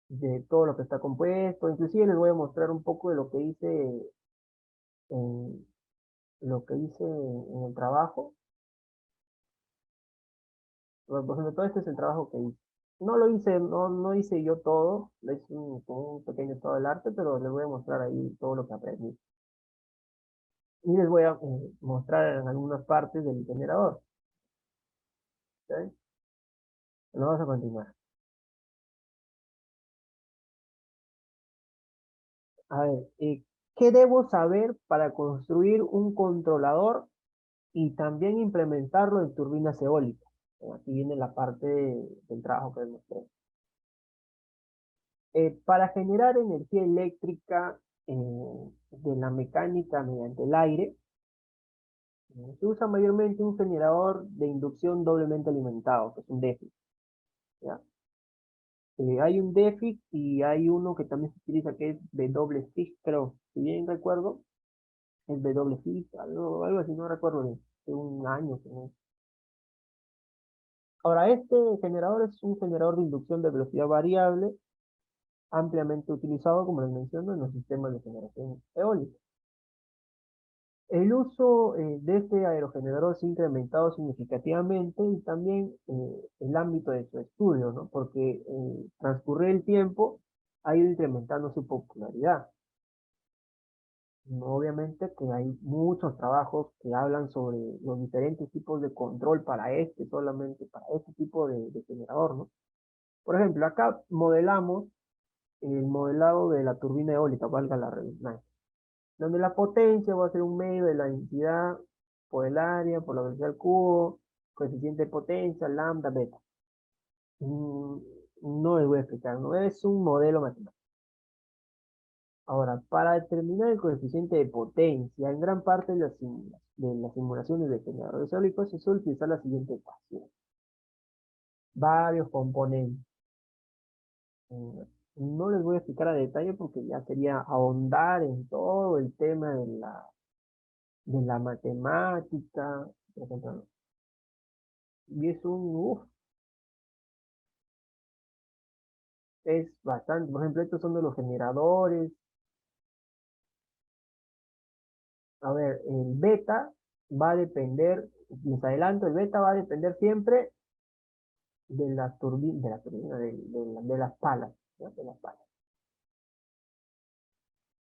de todo lo que está compuesto. Inclusive les voy a mostrar un poco de en, lo que hice en el trabajo. Bueno, por ejemplo, todo este es el trabajo que hice. No lo hice, no hice yo todo, le hice como un pequeño estado del arte, pero les voy a mostrar ahí todo lo que aprendí. Y les voy a mostrar en algunas partes del generador. ¿Ok? Lo vamos a continuar. A ver, ¿qué debo saber para construir un controlador y también implementarlo en turbinas eólicas? Aquí viene la parte del trabajo que les mostré. Para generar energía eléctrica de la mecánica mediante el aire, se usa mayormente un generador de inducción doblemente alimentado, que es un DEFI, ¿ya? Hay un DEFI y hay uno que también se utiliza que es de doble stick, creo, si bien recuerdo, es de doble stick, algo así, no recuerdo bien, de un año. ¿No? Ahora, este generador es un generador de inducción de velocidad variable, ampliamente utilizado, como les menciono, en los sistemas de generación eólica. El uso de este aerogenerador se ha incrementado significativamente y también el ámbito de su estudio, ¿no? Porque transcurrir el tiempo ha ido incrementando su popularidad. ¿No? Obviamente que hay muchos trabajos que hablan sobre los diferentes tipos de control para solamente para este tipo de generador, ¿no? Por ejemplo, acá modelamos el modelado de la turbina eólica, valga la redundancia, donde la potencia va a ser un medio de la densidad por el área, por la velocidad al cubo, coeficiente de potencia, lambda, beta. Mm, no les voy a explicar, no es un modelo matemático. Ahora, para determinar el coeficiente de potencia, en gran parte de las simulaciones de generadores eólicos se suele utilizar la siguiente ecuación. Varios componentes. no les voy a explicar a detalle porque ya sería ahondar en todo el tema de la matemática, por ejemplo, y es bastante, por ejemplo, estos son de los generadores. A ver, el beta va a depender, les adelanto, el beta va a depender siempre de la turbina, de las palas, ¿no? De las palas.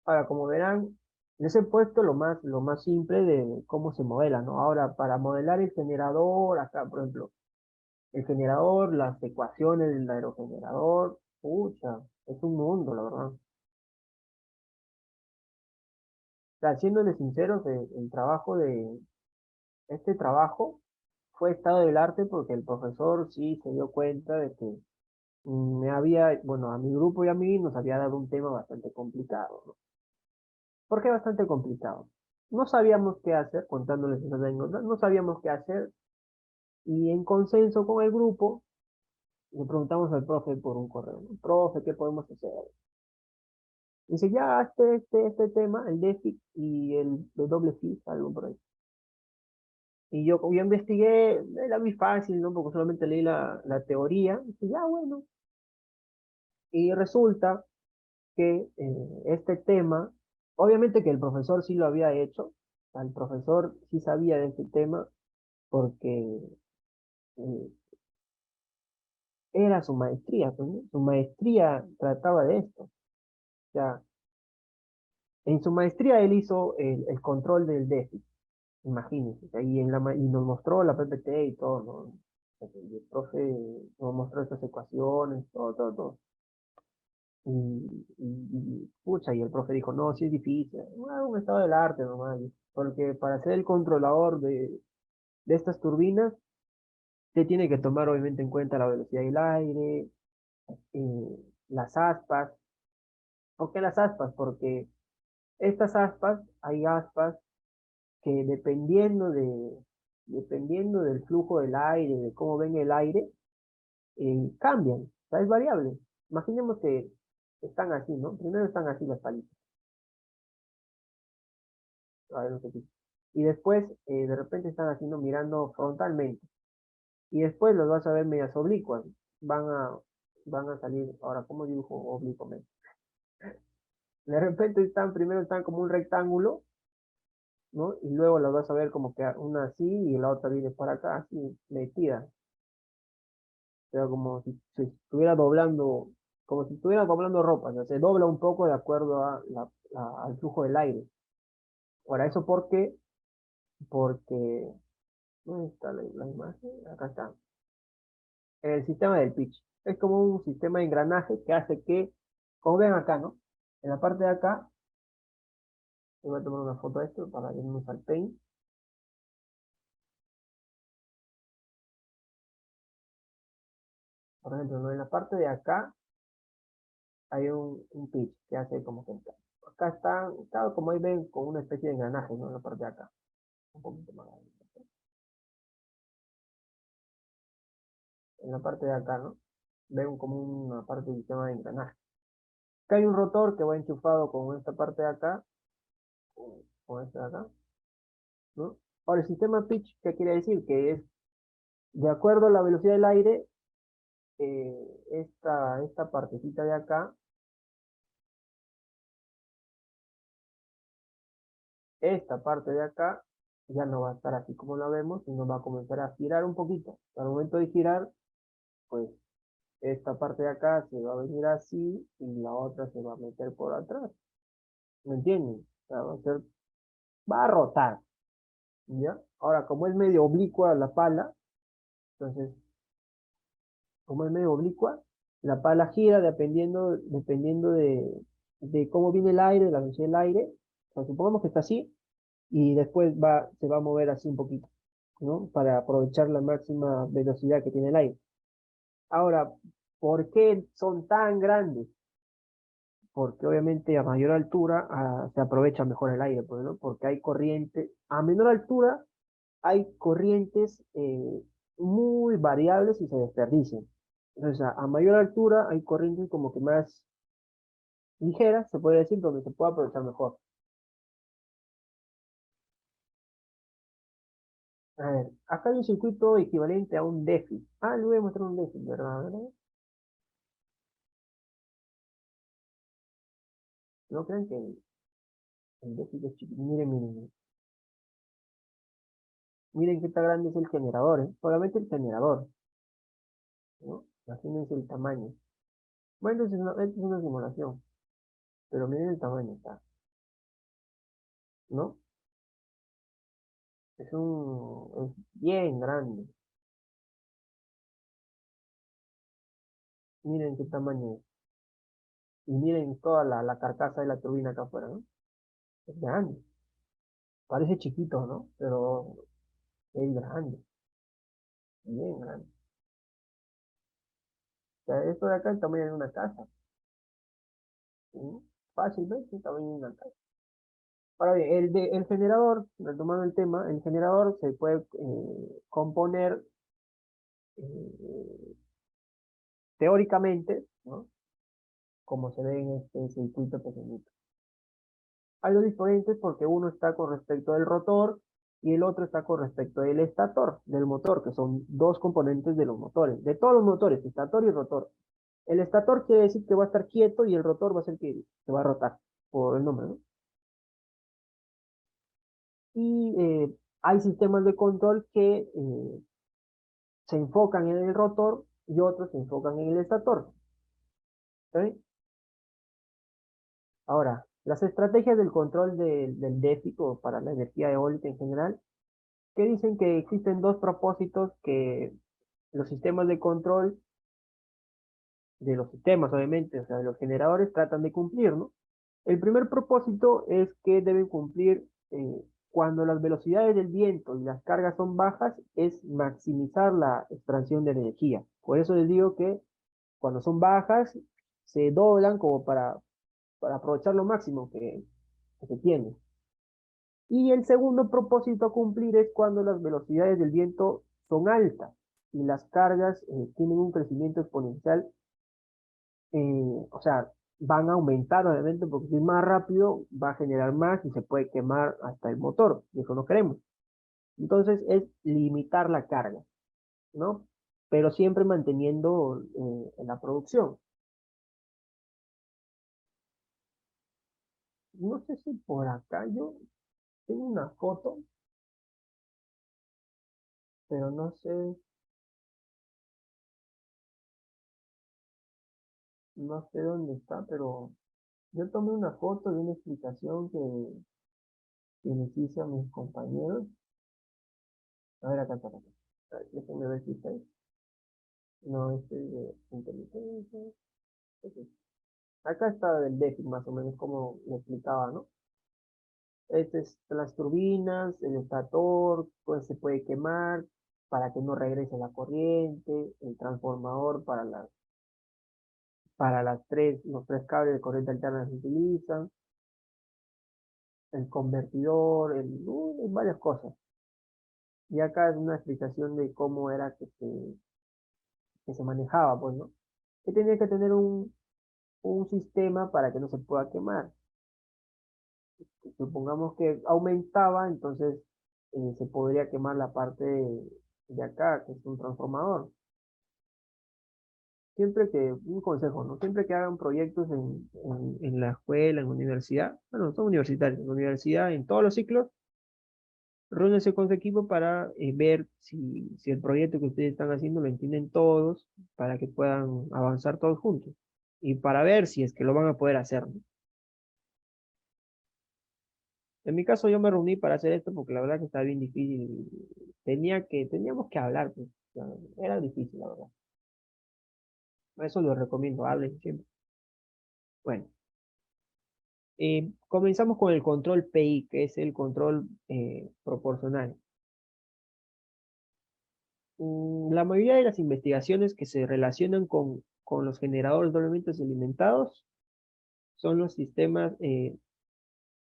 Ahora, como verán, les he puesto lo más simple de cómo se modela, ¿no? Ahora, para modelar el generador, acá, por ejemplo, el generador, las ecuaciones del aerogenerador, pucha, es un mundo, la verdad. O sea, siéndoles sinceros, este trabajo fue estado del arte porque el profesor sí se dio cuenta de que bueno, a mi grupo y a mí nos había dado un tema bastante complicado, ¿no? ¿Por qué bastante complicado? No sabíamos qué hacer, contándoles esas anécdotas, no sabíamos qué hacer y en consenso con el grupo le preguntamos al profe por un correo, ¿no? Profe, ¿qué podemos hacer? Dice, ya, este tema, el DEFIC y el de doble FIS, algo por ahí. Y yo investigué, era muy fácil, ¿no? Porque solamente leí la teoría. Y ya, bueno. Y resulta que este tema, obviamente que el profesor sí lo había hecho, el profesor sí sabía de este tema porque eh, era su maestría, pues, ¿no? Su maestría trataba de esto. O sea, en su maestría él hizo el control del déficit, imagínense, y, y nos mostró la PPT y todo, ¿no? Y el profe nos mostró estas ecuaciones, todo, todo, todo. Pucha, y el profe dijo, no, sí es difícil, un estado del arte nomás, porque para ser el controlador de estas turbinas, se tiene que tomar obviamente en cuenta la velocidad del aire, las aspas. ¿Por qué las aspas? Porque estas aspas, hay aspas que dependiendo del flujo del aire, de cómo ven el aire, cambian, o sea, es variable. Imaginemos que están así, ¿no? Primero están así las palitas, a ver, no sé qué. Y después, de repente están así, ¿no? Mirando frontalmente. Y después los vas a ver medias oblicuas. Van a, van a salir, ahora, ¿cómo dibujo oblicuamente? De repente primero están como un rectángulo, ¿no? Y luego las vas a ver como que una así y la otra viene para acá, así, metida. O sea, como si se estuviera doblando, como si estuviera doblando ropa, o sea, se dobla un poco de acuerdo a al flujo del aire. Ahora, ¿eso por qué? Porque, ¿dónde está la imagen? Acá está. El sistema del pitch. Es como un sistema de engranaje que hace que, como ven acá, ¿no? En la parte de acá, voy a tomar una foto de esto para irnos al paint. Por ejemplo, ¿no? En la parte de acá hay un pitch que hace como que acá está, como ahí ven, con una especie de engranaje, ¿no? En la parte de acá. Un poquito más grande. En la parte de acá, ¿no? Ven como una parte del sistema de engranaje. Acá hay un rotor que va enchufado con esta parte de acá, con esta de acá, ¿no? Ahora, el sistema pitch, ¿qué quiere decir? Que es, de acuerdo a la velocidad del aire, esta partecita de acá, esta parte de acá, ya no va a estar así como la vemos, sino va a comenzar a girar un poquito. Al momento de girar, pues esta parte de acá se va a venir así y la otra se va a meter por atrás. ¿Me entienden? O sea, va a rotar, ¿ya? Ahora, como es medio oblicua la pala, entonces, como es medio oblicua, la pala gira dependiendo de cómo viene el aire, de la velocidad del aire. O sea, supongamos que está así y después se va a mover así un poquito, ¿no? Para aprovechar la máxima velocidad que tiene el aire. Ahora, ¿por qué son tan grandes? Porque obviamente a mayor altura se aprovecha mejor el aire, pues, ¿no? Porque hay corrientes, a menor altura hay corrientes muy variables y se desperdician. Entonces, a mayor altura hay corrientes como que más, ligeras, se puede decir, donde se puede aprovechar mejor. A ver, acá hay un circuito equivalente a un déficit. Ah, le voy a mostrar un déficit, ¿verdad? ¿Verdad? No crean que el déficit es chiquito. Miren, miren, miren. Miren qué tan grande es el generador, ¿eh? Solamente el generador, ¿no? Imagínense el tamaño. Bueno, esta es una simulación, pero miren el tamaño, está, ¿no? Es bien grande. Miren qué tamaño es. Y miren toda la carcasa de la turbina acá afuera, ¿no? Es grande. Parece chiquito, ¿no? Pero es grande, bien grande. O sea, esto de acá es el tamaño de una casa, ¿sí? Fácilmente el tamaño de una casa. Ahora bien, el generador, retomando el tema, el generador se puede componer eh, teóricamente, ¿no? Como se ve en este circuito pequeñito. Algo diferente porque uno está con respecto del rotor y el otro está con respecto del estator, del motor, que son dos componentes de los motores, de todos los motores, estator y rotor. El estator quiere decir que va a estar quieto y el rotor va a ser que se va a rotar, por el nombre, ¿no? Y hay sistemas de control que se enfocan en el rotor y otros se enfocan en el estator. ¿Sí? Ahora, las estrategias del control del déficit o para la energía eólica en general, que dicen que existen dos propósitos que los sistemas de control de los sistemas, obviamente, o sea, de los generadores tratan de cumplir, ¿no? El primer propósito es que deben cumplir cuando las velocidades del viento y las cargas son bajas, es maximizar la extracción de energía. Por eso les digo que cuando son bajas, se doblan como para aprovechar lo máximo que se tiene. Y el segundo propósito a cumplir es cuando las velocidades del viento son altas y las cargas tienen un crecimiento exponencial, o sea, van a aumentar obviamente porque si es más rápido va a generar más y se puede quemar hasta el motor y eso no queremos. Entonces es limitar la carga, ¿no? Pero siempre manteniendo la producción. No sé si por acá yo tengo una foto, pero no sé dónde está, pero yo tomé una foto de una explicación que les hice a mis compañeros. A ver, acá está, acá. A ver, déjenme ver si está ahí. No, este es de inteligencia. Ok. Acá está el déficit más o menos como le explicaba, ¿no? Este es las turbinas, el estator, pues se puede quemar para que no regrese la corriente, el transformador para los tres cables de corriente alterna que se utilizan, el convertidor, varias cosas. Y acá es una explicación de cómo era que se manejaba, pues, ¿no? Que tenía que tener un sistema para que no se pueda quemar. Supongamos que aumentaba, entonces se podría quemar la parte de acá, que es un transformador. Siempre que, un consejo, ¿no? Siempre que hagan proyectos en la escuela, en la universidad, bueno, son universitarios, en la universidad, en todos los ciclos, reúnanse con su equipo para ver si el proyecto que ustedes están haciendo lo entienden todos, para que puedan avanzar todos juntos. Y para ver si es que lo van a poder hacer, ¿no? En mi caso yo me reuní para hacer esto porque la verdad que estaba bien difícil. Teníamos que hablar, pues. O sea, era difícil, la verdad. Eso lo recomiendo, hablen siempre. Bueno, comenzamos con el control PI, que es el control proporcional. La mayoría de las investigaciones que se relacionan con los generadores doblemente alimentados son los sistemas,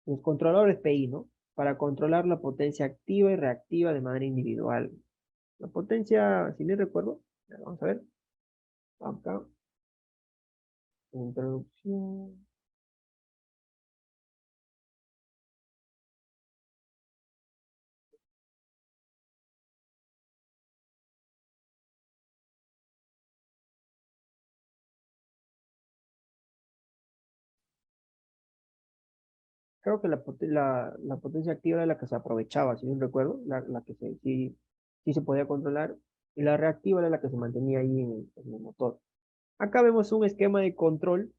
los controladores PI, ¿no? Para controlar la potencia activa y reactiva de manera individual. La potencia, si no recuerdo, vamos a ver, acá, introducción. creo que la potencia activa era la que se aprovechaba, si no recuerdo, la que sí se podía controlar, y la reactiva era la que se mantenía ahí en el motor. Acá vemos un esquema de control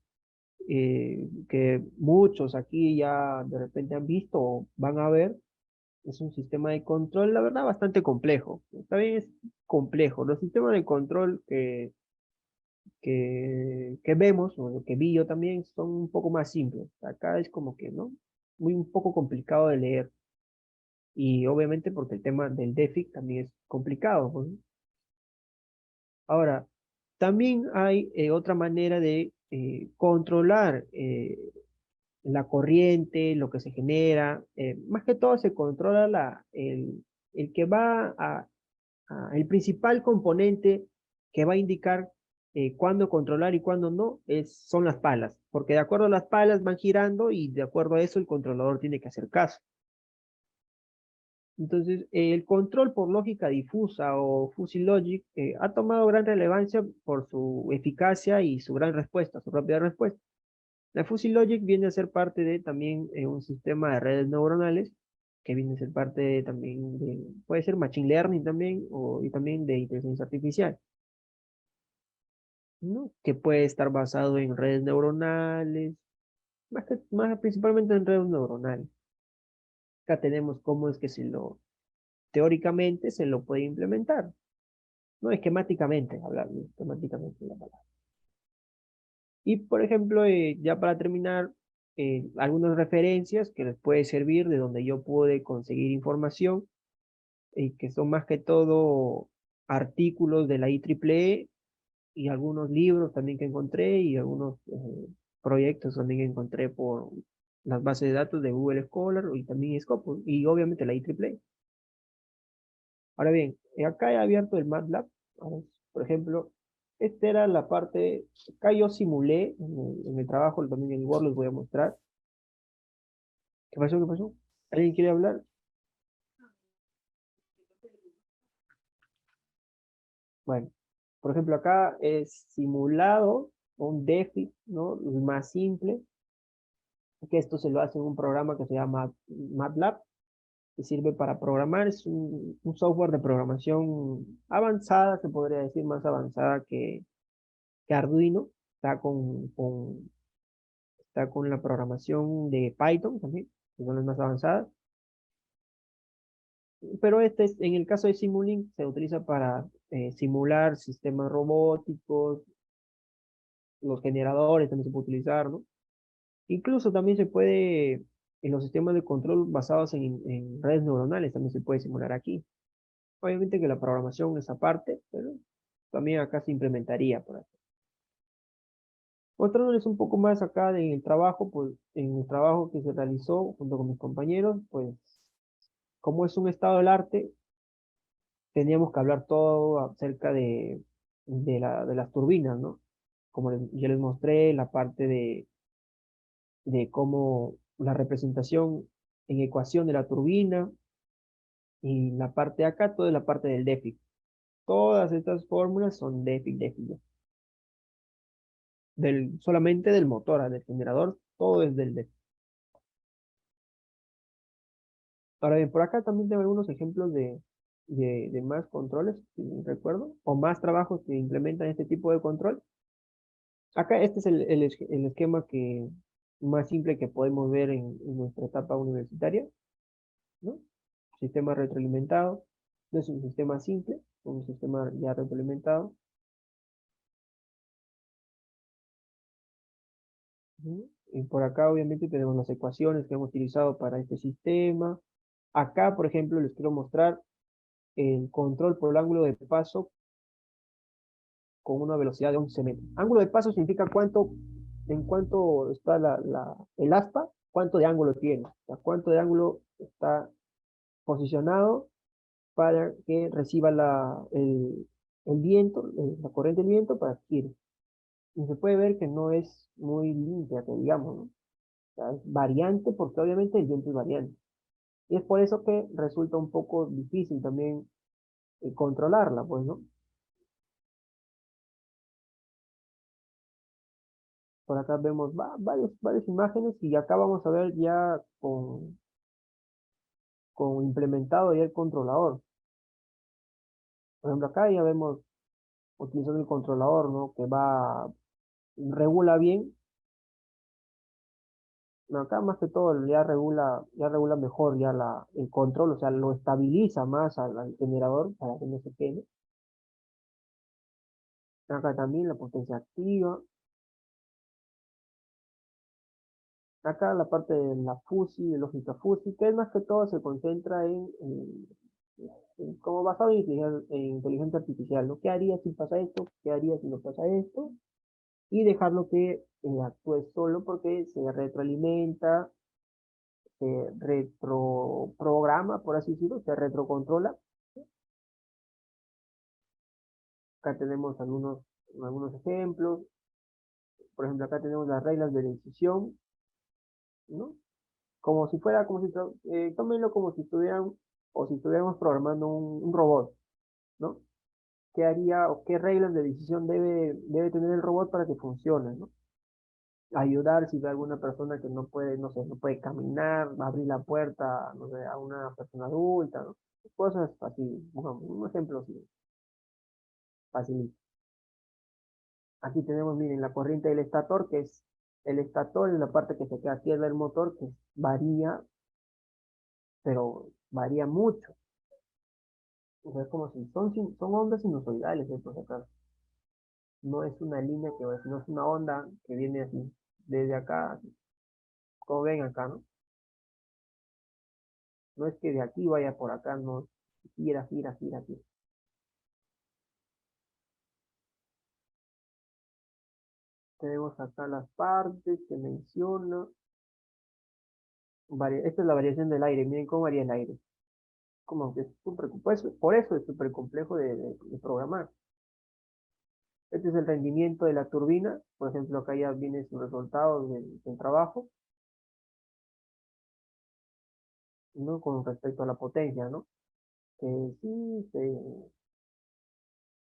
que muchos aquí ya de repente han visto o van a ver. Es un sistema de control, la verdad, bastante complejo. También es complejo. Los sistemas de control que vemos, o lo que vi yo también, son un poco más simples. Acá es como que, ¿no? Muy un poco complicado de leer. Y obviamente porque el tema del DEFIC también es complicado, pues, ¿no? Ahora, también hay otra manera de controlar la corriente, lo que se genera. Más que todo se controla el que va el principal componente que va a indicar cuándo controlar y cuándo no son las palas, porque de acuerdo a las palas van girando y de acuerdo a eso el controlador tiene que hacer caso. Entonces, el control por lógica difusa o fuzzy logic ha tomado gran relevancia por su eficacia y su gran respuesta, su rápida respuesta. La fuzzy logic viene a ser parte de también un sistema de redes neuronales que viene a ser parte también puede ser machine learning también y también de inteligencia artificial, ¿no? Que puede estar basado en redes neuronales, más principalmente en redes neuronales. Acá tenemos cómo es que teóricamente se lo puede implementar, no esquemáticamente, hablando esquemáticamente la palabra. Y por ejemplo, ya para terminar, algunas referencias que les puede servir de donde yo pude conseguir información, que son más que todo artículos de la IEEE y algunos libros también que encontré y algunos proyectos también que encontré por las bases de datos de Google Scholar y también Scopus y obviamente la IEEE. Ahora bien, acá he abierto el MATLAB. Por ejemplo, esta era la parte, acá yo simulé en el trabajo, también en el Word les voy a mostrar. ¿Qué pasó? ¿Qué pasó? ¿Alguien quiere hablar? Bueno, por ejemplo, acá es simulado un déficit, ¿no? El más simple, que esto se lo hace en un programa que se llama MATLAB, que sirve para programar, es un software de programación avanzada, se podría decir más avanzada que Arduino, está está con la programación de Python también, que son las más avanzadas, pero en el caso de Simulink se utiliza para simular sistemas robóticos, los generadores también se puede utilizar, ¿no? Incluso también se puede, en los sistemas de control basados en redes neuronales, también se puede simular aquí. Obviamente que la programación es aparte, pero también acá se implementaría por aquí. Mostrándoles un poco más acá en el trabajo, pues en el trabajo que se realizó junto con mis compañeros, pues como es un estado del arte, teníamos que hablar todo acerca de las turbinas, ¿no? Como ya les mostré, la parte de cómo la representación en ecuación de la turbina y la parte de acá, toda la parte del déficit. Todas estas fórmulas son déficit. Solamente del motor, del generador, todo es del déficit. Ahora bien, por acá también tengo algunos ejemplos de más controles, si recuerdo, o más trabajos que implementan este tipo de control. Acá este es el esquema más simple que podemos ver en nuestra etapa universitaria, ¿no? Sistema retroalimentado, no es un sistema simple, es un sistema ya retroalimentado. Ujú. Y por acá obviamente tenemos las ecuaciones que hemos utilizado para este sistema. Acá, por ejemplo, les quiero mostrar el control por el ángulo de paso con una velocidad de 11 metros. Ángulo de paso significa en cuánto está el aspa, cuánto de ángulo tiene, o sea, cuánto de ángulo está posicionado para que reciba el viento, la corriente del viento para que gire. Y se puede ver que no es muy limpia, que digamos, ¿no? O sea, es variante porque obviamente el viento es variante. Y es por eso que resulta un poco difícil también controlarla, pues, ¿no? Por acá vemos varias imágenes y acá vamos a ver ya con implementado ya el controlador. Por ejemplo, acá ya vemos utilizando el controlador, ¿no? Que regula bien. No, acá más que todo ya regula mejor ya el control, o sea, lo estabiliza más al generador para que no se queme. Acá también la potencia activa. Acá la parte de la FUSI, de lógica FUSI, que es más que todo se concentra como basado en inteligencia artificial, ¿no? ¿Qué haría si pasa esto? ¿Qué haría si no pasa esto? Y dejarlo que actúe solo porque se retroalimenta, se retroprograma, por así decirlo, se retrocontrola. Acá tenemos algunos ejemplos. Por ejemplo, acá tenemos las reglas de decisión, ¿no? Como si fuera, tómenlo como si estuvieran, o si estuviéramos programando un robot, ¿no? ¿Qué haría o qué reglas de decisión debe tener el robot para que funcione, ¿no? Ayudar si ve a alguna persona que no puede, no sé, no puede caminar, abrir la puerta, no sé, a una persona adulta, ¿no? Cosas así, un ejemplo así, fácil. Aquí tenemos, miren, la corriente del estator, que es el estator en la parte que se queda tierra del motor, que varía, pero varía mucho. O sea, es como si son ondas sinusoidales, por acá. No es una línea no es una onda que viene así, desde acá, así, como ven acá, ¿no? No es que de aquí vaya por acá, no, gira. Tenemos acá las partes que menciona. Esta es la variación del aire, miren cómo varía el aire. Como que es súper, pues, por eso es súper complejo de programar. Este es el rendimiento de la turbina. Por ejemplo, acá ya viene su resultado del trabajo, ¿no? Con respecto a la potencia, ¿no? Que sí,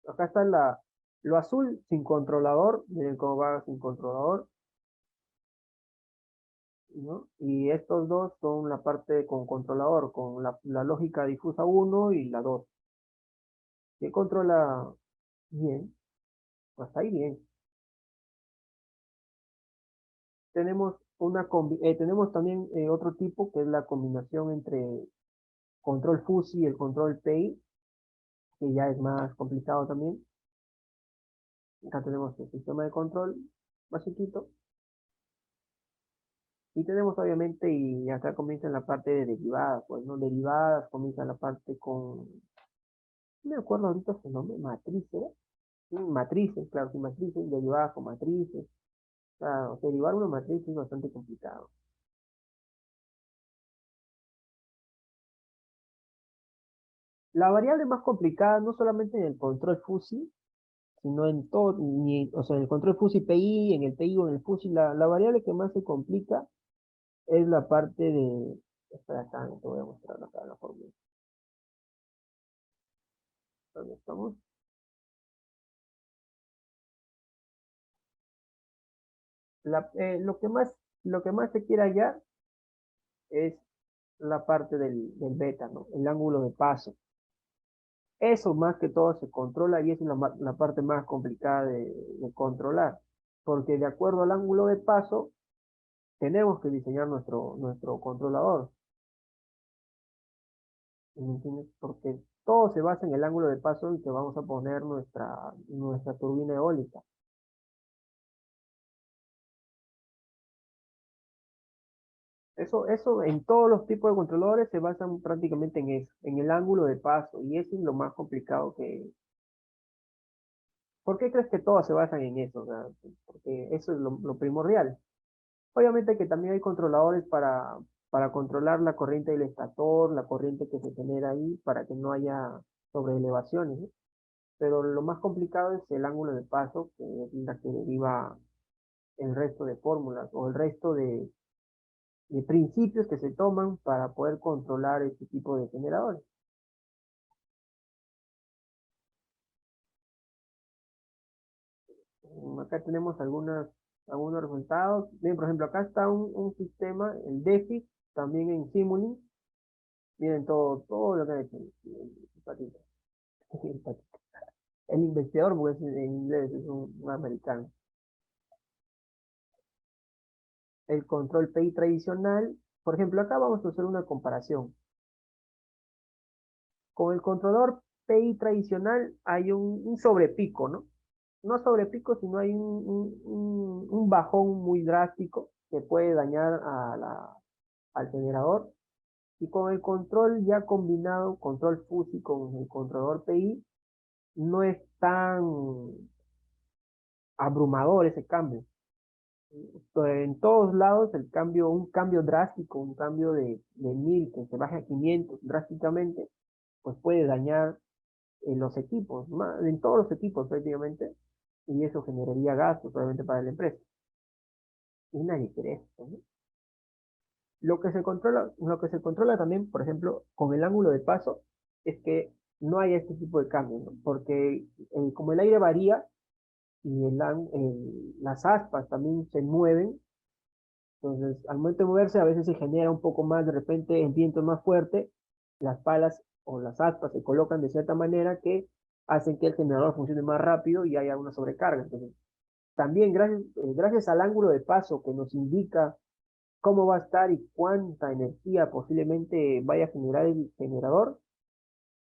acá está lo azul sin controlador, miren cómo va sin controlador, ¿no? Y estos dos son la parte con controlador, con la lógica difusa uno y la 2 que controla bien, hasta ahí bien. Tenemos también otro tipo que es la combinación entre control FUSI y el control PI, que ya es más complicado también. Acá tenemos el sistema de control más chiquito. Y tenemos obviamente, y acá comienza la parte de derivadas, pues, ¿no? Derivadas, comienza la parte no me acuerdo ahorita su nombre, matrices, matrices, claro, sí, matrices, derivadas con matrices. Claro, derivar una matriz es bastante complicado. La variable más complicada, no solamente en el control FUSI, sino en todo, o sea, en el control FUSI PI, en el PI o en el FUSI, la variable que más se complica es la parte espera acá, te voy a mostrar acá la fórmula. ¿Dónde estamos? Lo que más se quiere hallar es la parte del beta, ¿no? El ángulo de paso. Eso más que todo se controla y esa es la parte más complicada de controlar, porque de acuerdo al ángulo de paso tenemos que diseñar nuestro controlador, ¿me entiendes? Porque todo se basa en el ángulo de paso en que vamos a poner nuestra turbina eólica. Eso en todos los tipos de controladores se basan prácticamente en eso, en el ángulo de paso, y eso es lo más complicado ¿Por qué crees que todas se basan en eso? O sea, porque eso es lo primordial. Obviamente que también hay controladores para controlar la corriente del estator, la corriente que se genera ahí, para que no haya sobreelevaciones, ¿no? Pero lo más complicado es el ángulo de paso, que es la que deriva el resto de fórmulas o el resto de principios que se toman para poder controlar este tipo de generadores. Acá tenemos algunos resultados. Bien, por ejemplo, acá está un sistema, el DEFI, también en Simulink. Miren todo lo que ha hecho el patito. El patito. El investigador, porque es en inglés, es un americano. El control PI tradicional, por ejemplo, acá vamos a hacer una comparación. Con el controlador PI tradicional hay un sobrepico, ¿no? No sobrepico, sino hay un bajón muy drástico que puede dañar al generador. Y con el control ya combinado, control FUSI con el controlador PI, no es tan abrumador ese cambio. En todos lados el cambio, un cambio drástico, un cambio de 1000 que se baje a 500 drásticamente, pues puede dañar los equipos, en todos los equipos prácticamente, y eso generaría gastos obviamente para la empresa. Y nadie quiere esto, ¿no? Lo que se controla también, por ejemplo, con el ángulo de paso, es que no haya este tipo de cambios, ¿no? Porque como el aire varía y las aspas también se mueven, entonces al momento de moverse a veces se genera un poco más, de repente el viento es más fuerte, las palas o las aspas se colocan de cierta manera que hacen que el generador funcione más rápido y haya una sobrecarga. Entonces, también gracias al ángulo de paso que nos indica cómo va a estar y cuánta energía posiblemente vaya a generar el generador,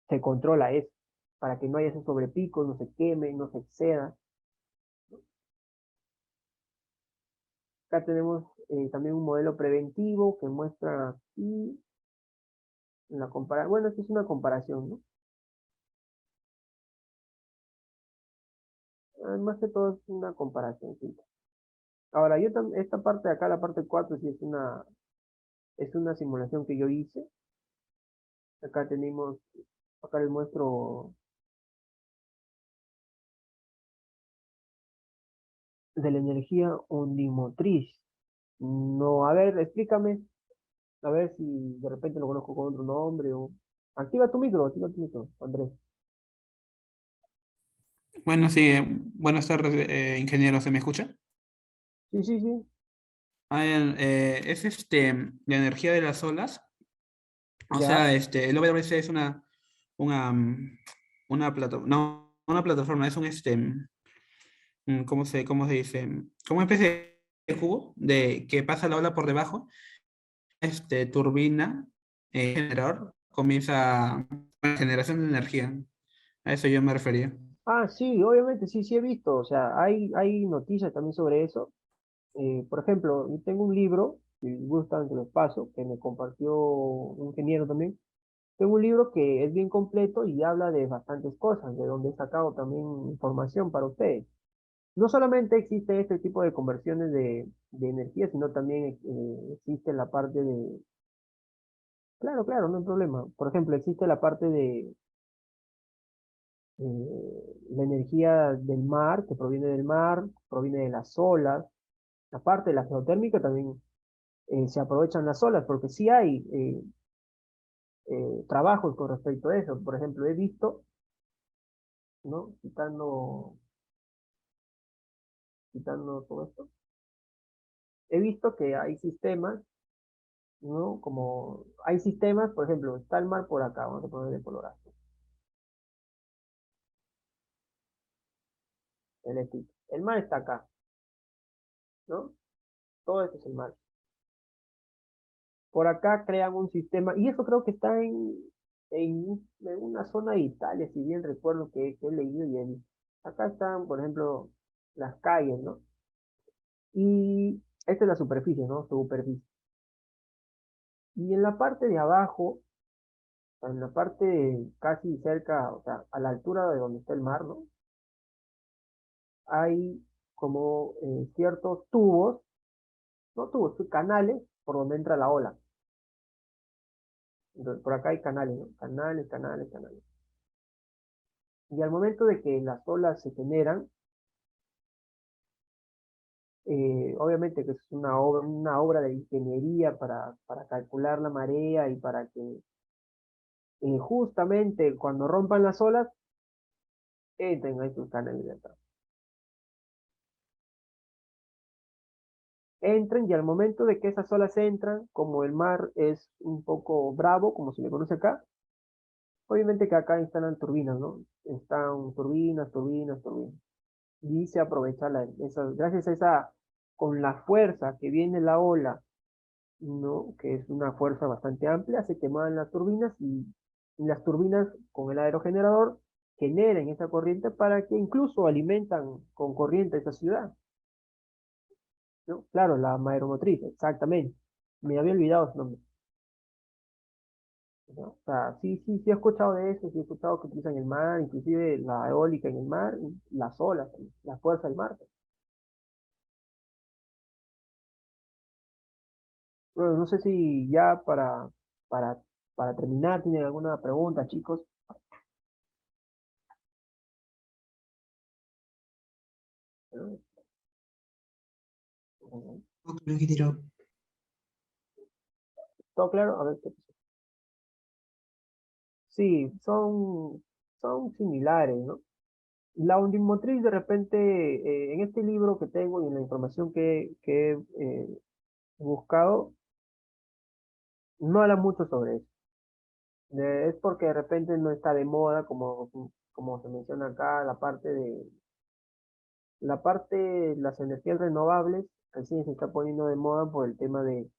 se controla eso, para que no haya ese sobrepico, no se queme, no se exceda. Acá tenemos también un modelo preventivo que muestra aquí bueno, esto es una comparación, ¿no? Más que todo es una comparación, sí. Ahora, esta parte de acá, la parte 4 sí es una simulación que yo hice. Acá tenemos, acá les muestro de la energía ondimotriz. No, a ver, explícame, a ver si de repente lo conozco con otro nombre o... activa tu micro, Andrés. Bueno, sí, buenas tardes, ingeniero, ¿se me escucha? Sí, sí, sí, Es la energía de las olas. O ya. sea, el OWC es una, no, una plataforma, es ¿cómo se dice? Como una especie de cubo que pasa la ola por debajo, turbina, generador, comienza la generación de energía. A eso yo me refería. Ah, sí, obviamente, sí, sí he visto, o sea, hay noticias también sobre eso. Por ejemplo, yo tengo un libro, si gustan que los paso, que me compartió un ingeniero también. Tengo un libro que es bien completo y habla de bastantes cosas, de donde he sacado también información para ustedes. No solamente existe este tipo de conversiones de energía, sino también existe la parte de... Claro, claro, no hay problema. Por ejemplo, existe la parte de la energía del mar, que proviene del mar, proviene de las olas. La parte de la geotérmica también se aprovechan las olas, porque sí hay trabajos con respecto a eso. Por ejemplo, he visto, ¿no? Quitando todo esto, he visto que hay sistemas, ¿no? Como hay sistemas, por ejemplo, está el mar por acá, vamos a poner de color azul, eléctrico. El mar está acá, ¿no? Todo esto es el mar. Por acá crean un sistema, y eso creo que está en una zona de Italia, si bien recuerdo que he leído y he visto. Acá están, por ejemplo, las calles, ¿no? Y esta es la superficie, ¿no? Superficie. Y en la parte de abajo, en la parte casi cerca, o sea, a la altura de donde está el mar, ¿no? Hay como ciertos tubos, no tubos, canales por donde entra la ola. Entonces, por acá hay canales, ¿no? Canales, canales, canales. Y al momento de que las olas se generan, obviamente que es una obra de ingeniería para calcular la marea y para que justamente cuando rompan las olas, entren a estos canales de atrás. entran y al momento de que esas olas entran, como el mar es un poco bravo, como se le conoce acá, obviamente que acá instalan turbinas, ¿no? Están turbinas, turbinas, turbinas. Y se aprovecha gracias a esa, con la fuerza que viene la ola, ¿no? Que es una fuerza bastante amplia, se queman las turbinas y las turbinas con el aerogenerador generan esa corriente para que incluso alimentan con corriente esa ciudad, ¿no? Claro, la aeromotriz, exactamente. Me había olvidado su nombre, ¿no? O sea, sí, sí, sí he escuchado de eso, sí he escuchado que utilizan el mar, inclusive la eólica en el mar, y las olas, la fuerza del mar. Bueno, no sé si ya para, para terminar, ¿tienen alguna pregunta, chicos? ¿No? Creo que tiró. ¿Todo claro? A ver, ¿qué pasó? Sí, son similares, ¿no? La undimotriz, de repente, en este libro que tengo y en la información que he buscado, no habla mucho sobre eso. Es porque de repente no está de moda, como se menciona acá, la parte de las energías renovables, recién se está poniendo de moda por el tema del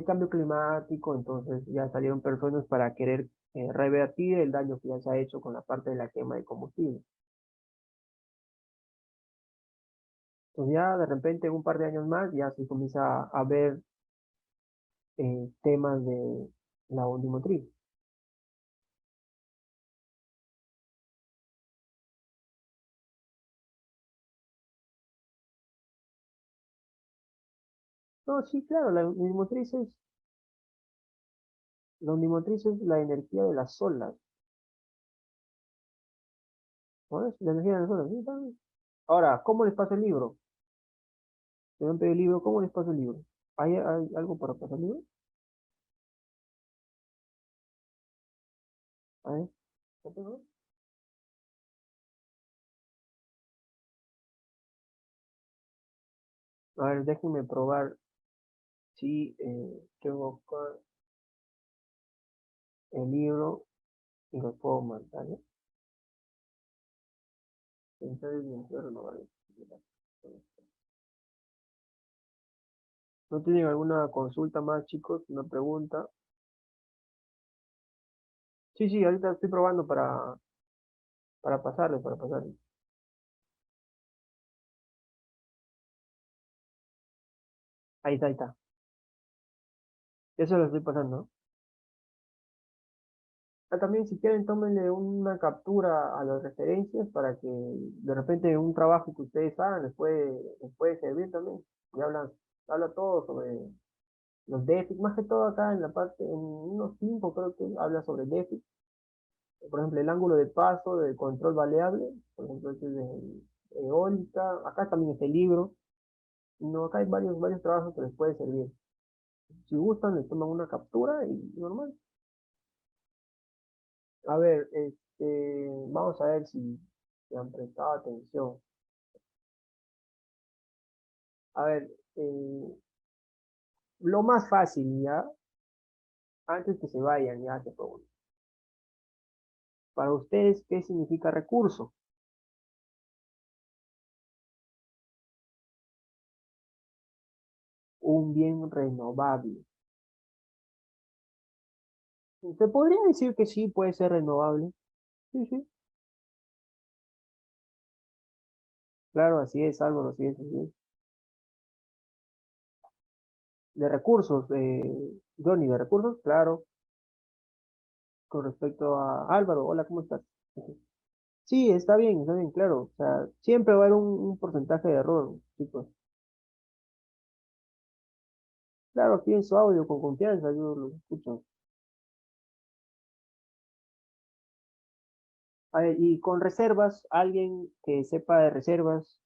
cambio climático, entonces ya salieron personas para querer revertir el daño que ya se ha hecho con la parte de la quema de combustible. Entonces ya de repente en un par de años más ya se comienza a ver temas de la ondimotriz. No, sí, claro, la ondimotriz es la energía de las olas, ¿no es? La energía de las olas, sí, está bien. Ahora, ¿cómo les pasa el libro? ¿Te han pedido el libro? ¿Cómo les pasa el libro? ¿Hay algo para pasar el libro? A ver, ¿qué tengo? A ver, déjenme probar si tengo acá el libro y lo puedo mandar, ¿eh? Pensar en mi renovar. ¿No tienen alguna consulta más, chicos? ¿Una pregunta? Sí, sí, ahorita estoy probando para pasarle. Ahí está, ahí está. Eso lo estoy pasando, ¿no? Ah, también si quieren, tómenle una captura a las referencias para que de repente un trabajo que ustedes hagan les puede servir también. Y habla todo sobre los déficits, más que todo acá en la parte, en unos 5 creo que habla sobre déficit. Por ejemplo, el ángulo de paso de control variable, por ejemplo, este es de eólica. Acá también está el libro. No, acá hay varios trabajos que les puede servir. Si gustan, les toman una captura y normal. A ver, vamos a ver si han prestado atención. A ver, lo más fácil, ¿ya? Antes que se vayan, ya te pregunto. Para ustedes, ¿qué significa recurso? Un bien renovable. ¿Se podría decir que sí puede ser renovable? Sí, sí. Claro, así es, Álvaro, así es, así es. De recursos, Johnny, de recursos, claro. Con respecto a Álvaro, hola, ¿cómo estás? Sí, está bien, claro. O sea, siempre va a haber un porcentaje de error, chicos. Claro, aquí en su audio con confianza, yo lo escucho. A ver, y con reservas, alguien que sepa de reservas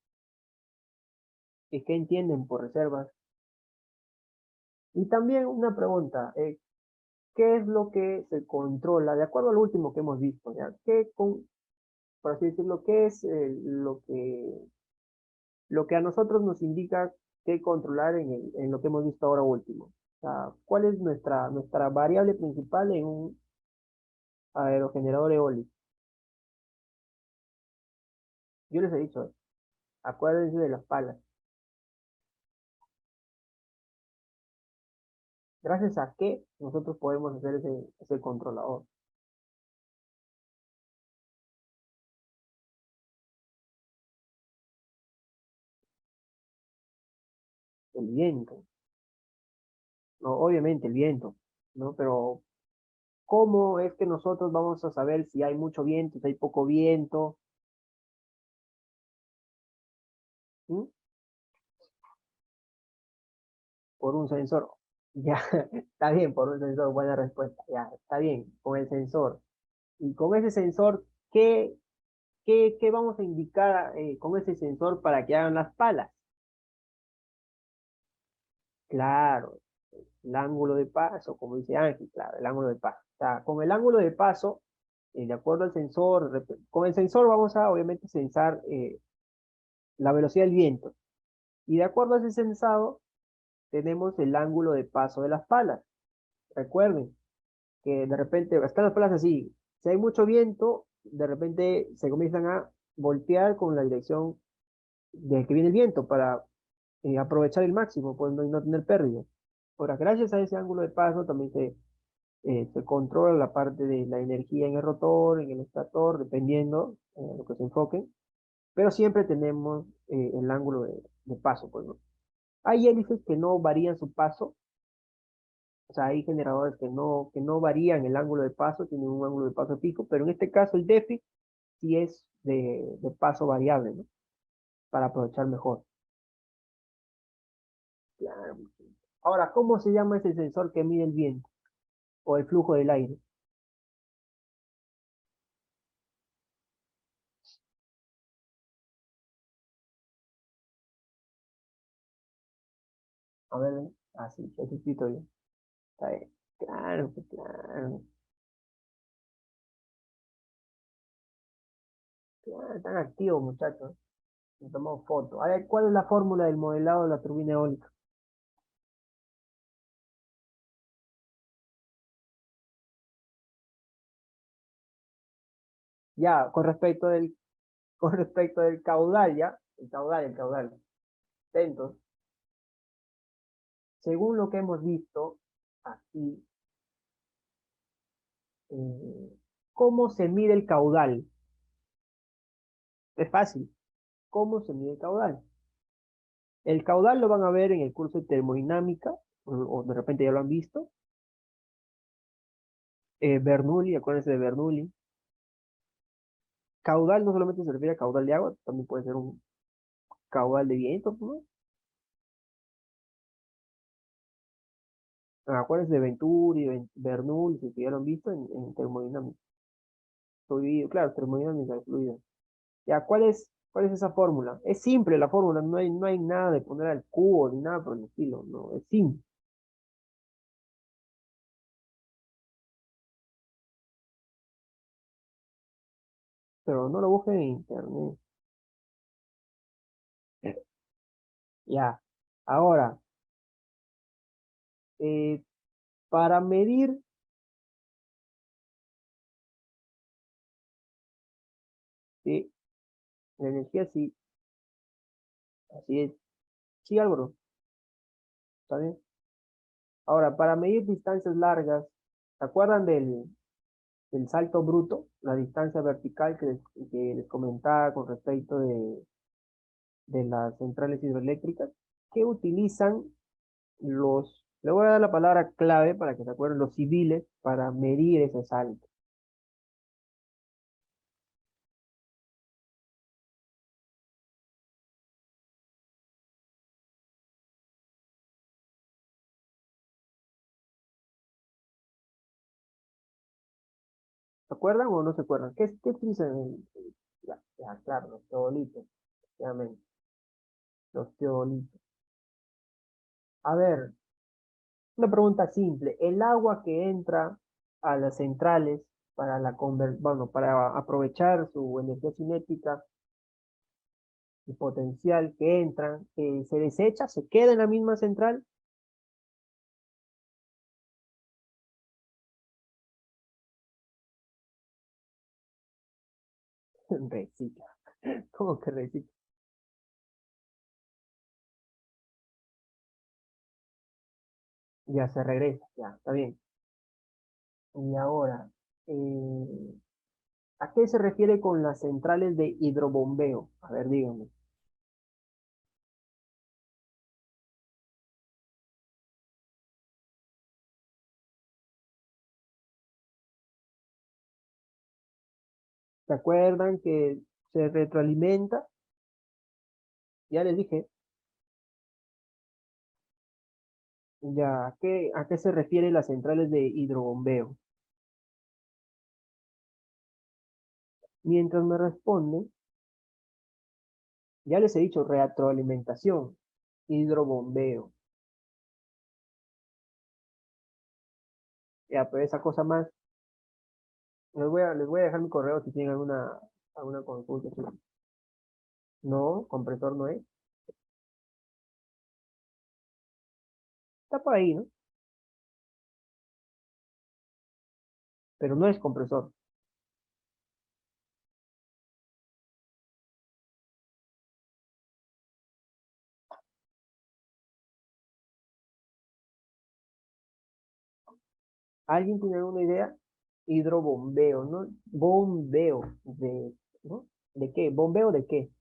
y qué entienden por reservas. Y también una pregunta, ¿qué es lo que se controla? De acuerdo al último que hemos visto, ¿ya? Por así decirlo, qué es lo que a nosotros nos indica que controlar en lo que hemos visto ahora último. O sea, ¿cuál es nuestra variable principal en un aerogenerador eólico? Yo les he dicho, acuérdense de las palas. Gracias a qué nosotros podemos hacer ese controlador. El viento, ¿no? Obviamente el viento, ¿no? Pero ¿cómo es que nosotros vamos a saber si hay mucho viento, si hay poco viento? ¿Mm? Por un sensor. Ya, está bien, por un sensor, buena respuesta. Ya, está bien, con el sensor. Y con ese sensor, ¿qué vamos a indicar con ese sensor para que hagan las palas? Claro, el ángulo de paso, como dice Ángel, claro, el ángulo de paso. O sea, con el ángulo de paso, de acuerdo al sensor, con el sensor vamos a obviamente sensar la velocidad del viento. Y de acuerdo a ese sensado, tenemos el ángulo de paso de las palas. Recuerden que de repente están las palas así. Si hay mucho viento, de repente se comienzan a voltear con la dirección de que viene el viento para aprovechar el máximo, pues no tener pérdida. Ahora, gracias a ese ángulo de paso también se controla la parte de la energía en el rotor, en el estator, dependiendo de lo que se enfoque, pero siempre tenemos el ángulo de paso, pues, ¿no? Hay hélices que no varían su paso, o sea, hay generadores que no varían el ángulo de paso, tienen un ángulo de paso fijo, pero en este caso el DEFI sí es de paso variable, ¿no? Para aprovechar mejor. Claro. Ahora, ¿cómo se llama ese sensor que mide el viento o el flujo del aire? A ver, así, ese escrito bien. Está bien. Claro, pues, claro, claro, están activos, muchachos. Me tomamos foto. A ver, ¿cuál es la fórmula del modelado de la turbina eólica? Ya, con respecto del caudal, ya, el caudal. Atentos. Según lo que hemos visto aquí, eh, ¿cómo se mide el caudal? Es fácil. ¿Cómo se mide el caudal? El caudal lo van a ver en el curso de termodinámica, o de repente ya lo han visto. Bernoulli, acuérdense de Bernoulli. Caudal no solamente se refiere a caudal de agua, también puede ser un caudal de viento, ¿no? Acuérdense de Venturi, Bernoulli, si ya lo han visto en termodinámica. Fluido, claro, termodinámica de fluido. Ya, ¿cuál es esa fórmula? Es simple la fórmula, no hay nada de poner al cubo ni nada por el estilo, no, es simple, pero no lo busquen en internet. Ya, ahora, eh, para medir, sí, la energía, sí, así es, sí, Álvaro, ¿está bien? Ahora, para medir distancias largas, ¿se acuerdan del salto bruto, la distancia vertical que les comentaba con respecto de las centrales hidroeléctricas? Que utilizan le voy a dar la palabra clave para que se acuerden, los civiles, para medir ese salto. ¿Se acuerdan o no se acuerdan? ¿Qué utilizan? Ya, ya, claro, los teolitos, efectivamente, los teolitos. A ver, una pregunta simple. El agua que entra a las centrales para bueno, para aprovechar su energía cinética, el potencial que entra, se desecha, se queda en la misma central. Recicla. ¿Cómo que recicla? Ya se regresa, ya, está bien. Y ahora, eh, ¿a qué se refiere con las centrales de hidrobombeo? A ver, dígame. ¿Se acuerdan que se retroalimenta? Ya les dije, ya, a qué se refiere las centrales de hidrobombeo? Mientras me responden, ya les he dicho retroalimentación, hidrobombeo. Ya, pero esa cosa más, les voy a dejar mi correo si tienen alguna consulta. ¿Sí? No, compresor no es. Está por ahí, ¿no? Pero no es compresor. ¿Alguien tiene alguna idea? Hidrobombeo, ¿no? Bombeo de, ¿no? ¿De qué? ¿Bombeo de qué?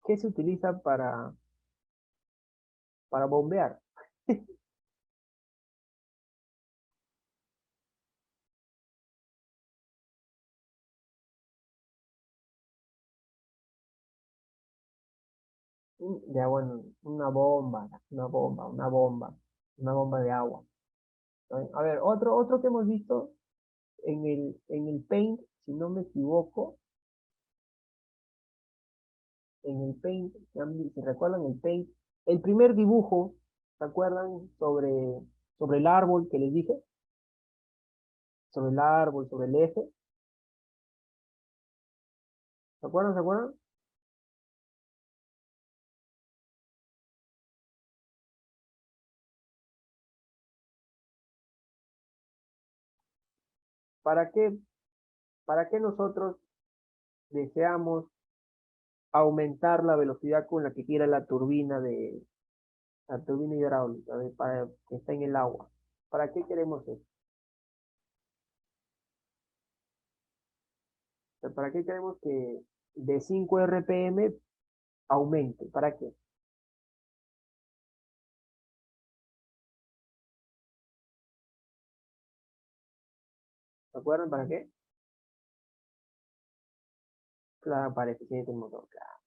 ¿Qué se utiliza para bombear? De agua, una bomba de agua. A ver, otro que hemos visto en el Paint, si no me equivoco, en el Paint, si recuerdan el Paint, el primer dibujo, ¿se acuerdan? Sobre el árbol que les dije, sobre el árbol, sobre el eje, ¿se acuerdan? ¿Se acuerdan? ¿Para qué, para qué nosotros deseamos aumentar la velocidad con la que gira la turbina hidráulica, para que está en el agua? ¿Para qué queremos eso? O sea, ¿para qué queremos que de 5 RPM aumente? ¿Para qué? ¿Se acuerdan para qué? Claro, para eficiencia del motor, claro,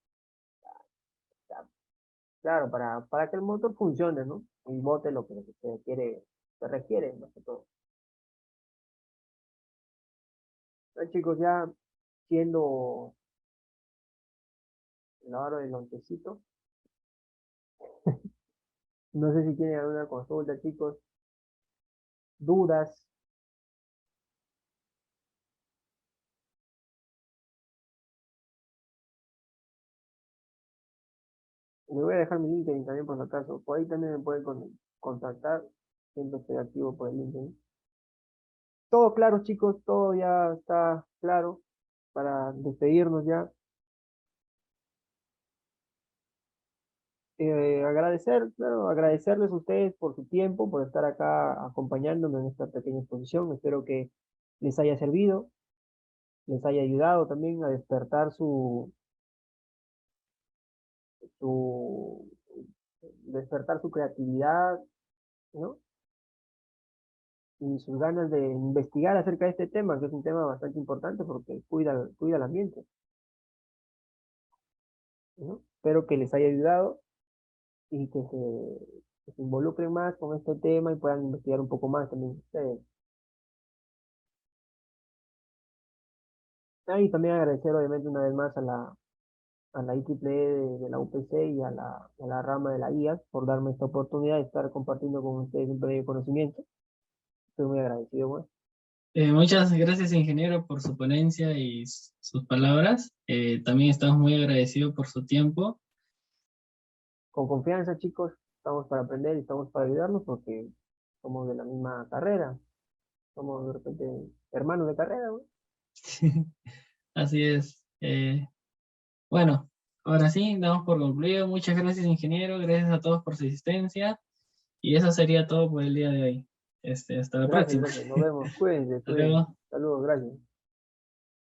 claro, claro, para que el motor funcione, ¿no? Y bote lo que se quiere, se requiere, más que todo. Bueno, chicos, ya siendo la hora del lontecito, no sé si tienen alguna consulta, chicos, dudas. Les voy a dejar mi LinkedIn también por si acaso. Por ahí también me pueden contactar. Siempre estoy activo por el LinkedIn. Todo claro, chicos, todo ya está claro para despedirnos ya. Claro, agradecerles a ustedes por su tiempo, por estar acá acompañándome en esta pequeña exposición. Espero que les haya servido, les haya ayudado también a despertar su, despertar su creatividad, ¿no? Y sus ganas de investigar acerca de este tema, que es un tema bastante importante porque cuida el ambiente, ¿no? Espero que les haya ayudado y que se involucren más con este tema y puedan investigar un poco más también ustedes. Ah, y también agradecer obviamente una vez más a la IEEE de la UPC y a la rama de la IAS por darme esta oportunidad de estar compartiendo con ustedes un breve conocimiento. Estoy muy agradecido, bueno. Muchas gracias, ingeniero, por su ponencia y sus palabras. También estamos muy agradecidos por su tiempo. Con confianza, chicos, estamos para aprender y estamos para ayudarnos porque somos de la misma carrera, somos de repente hermanos de carrera, güey. Así es. Bueno, ahora sí, damos por concluido. Muchas gracias, ingeniero. Gracias a todos por su asistencia. Y eso sería todo por el día de hoy. Hasta la Gracias, próxima. gracias. Nos vemos. Cuídense, Hasta cuídense. luego. Saludos, gracias.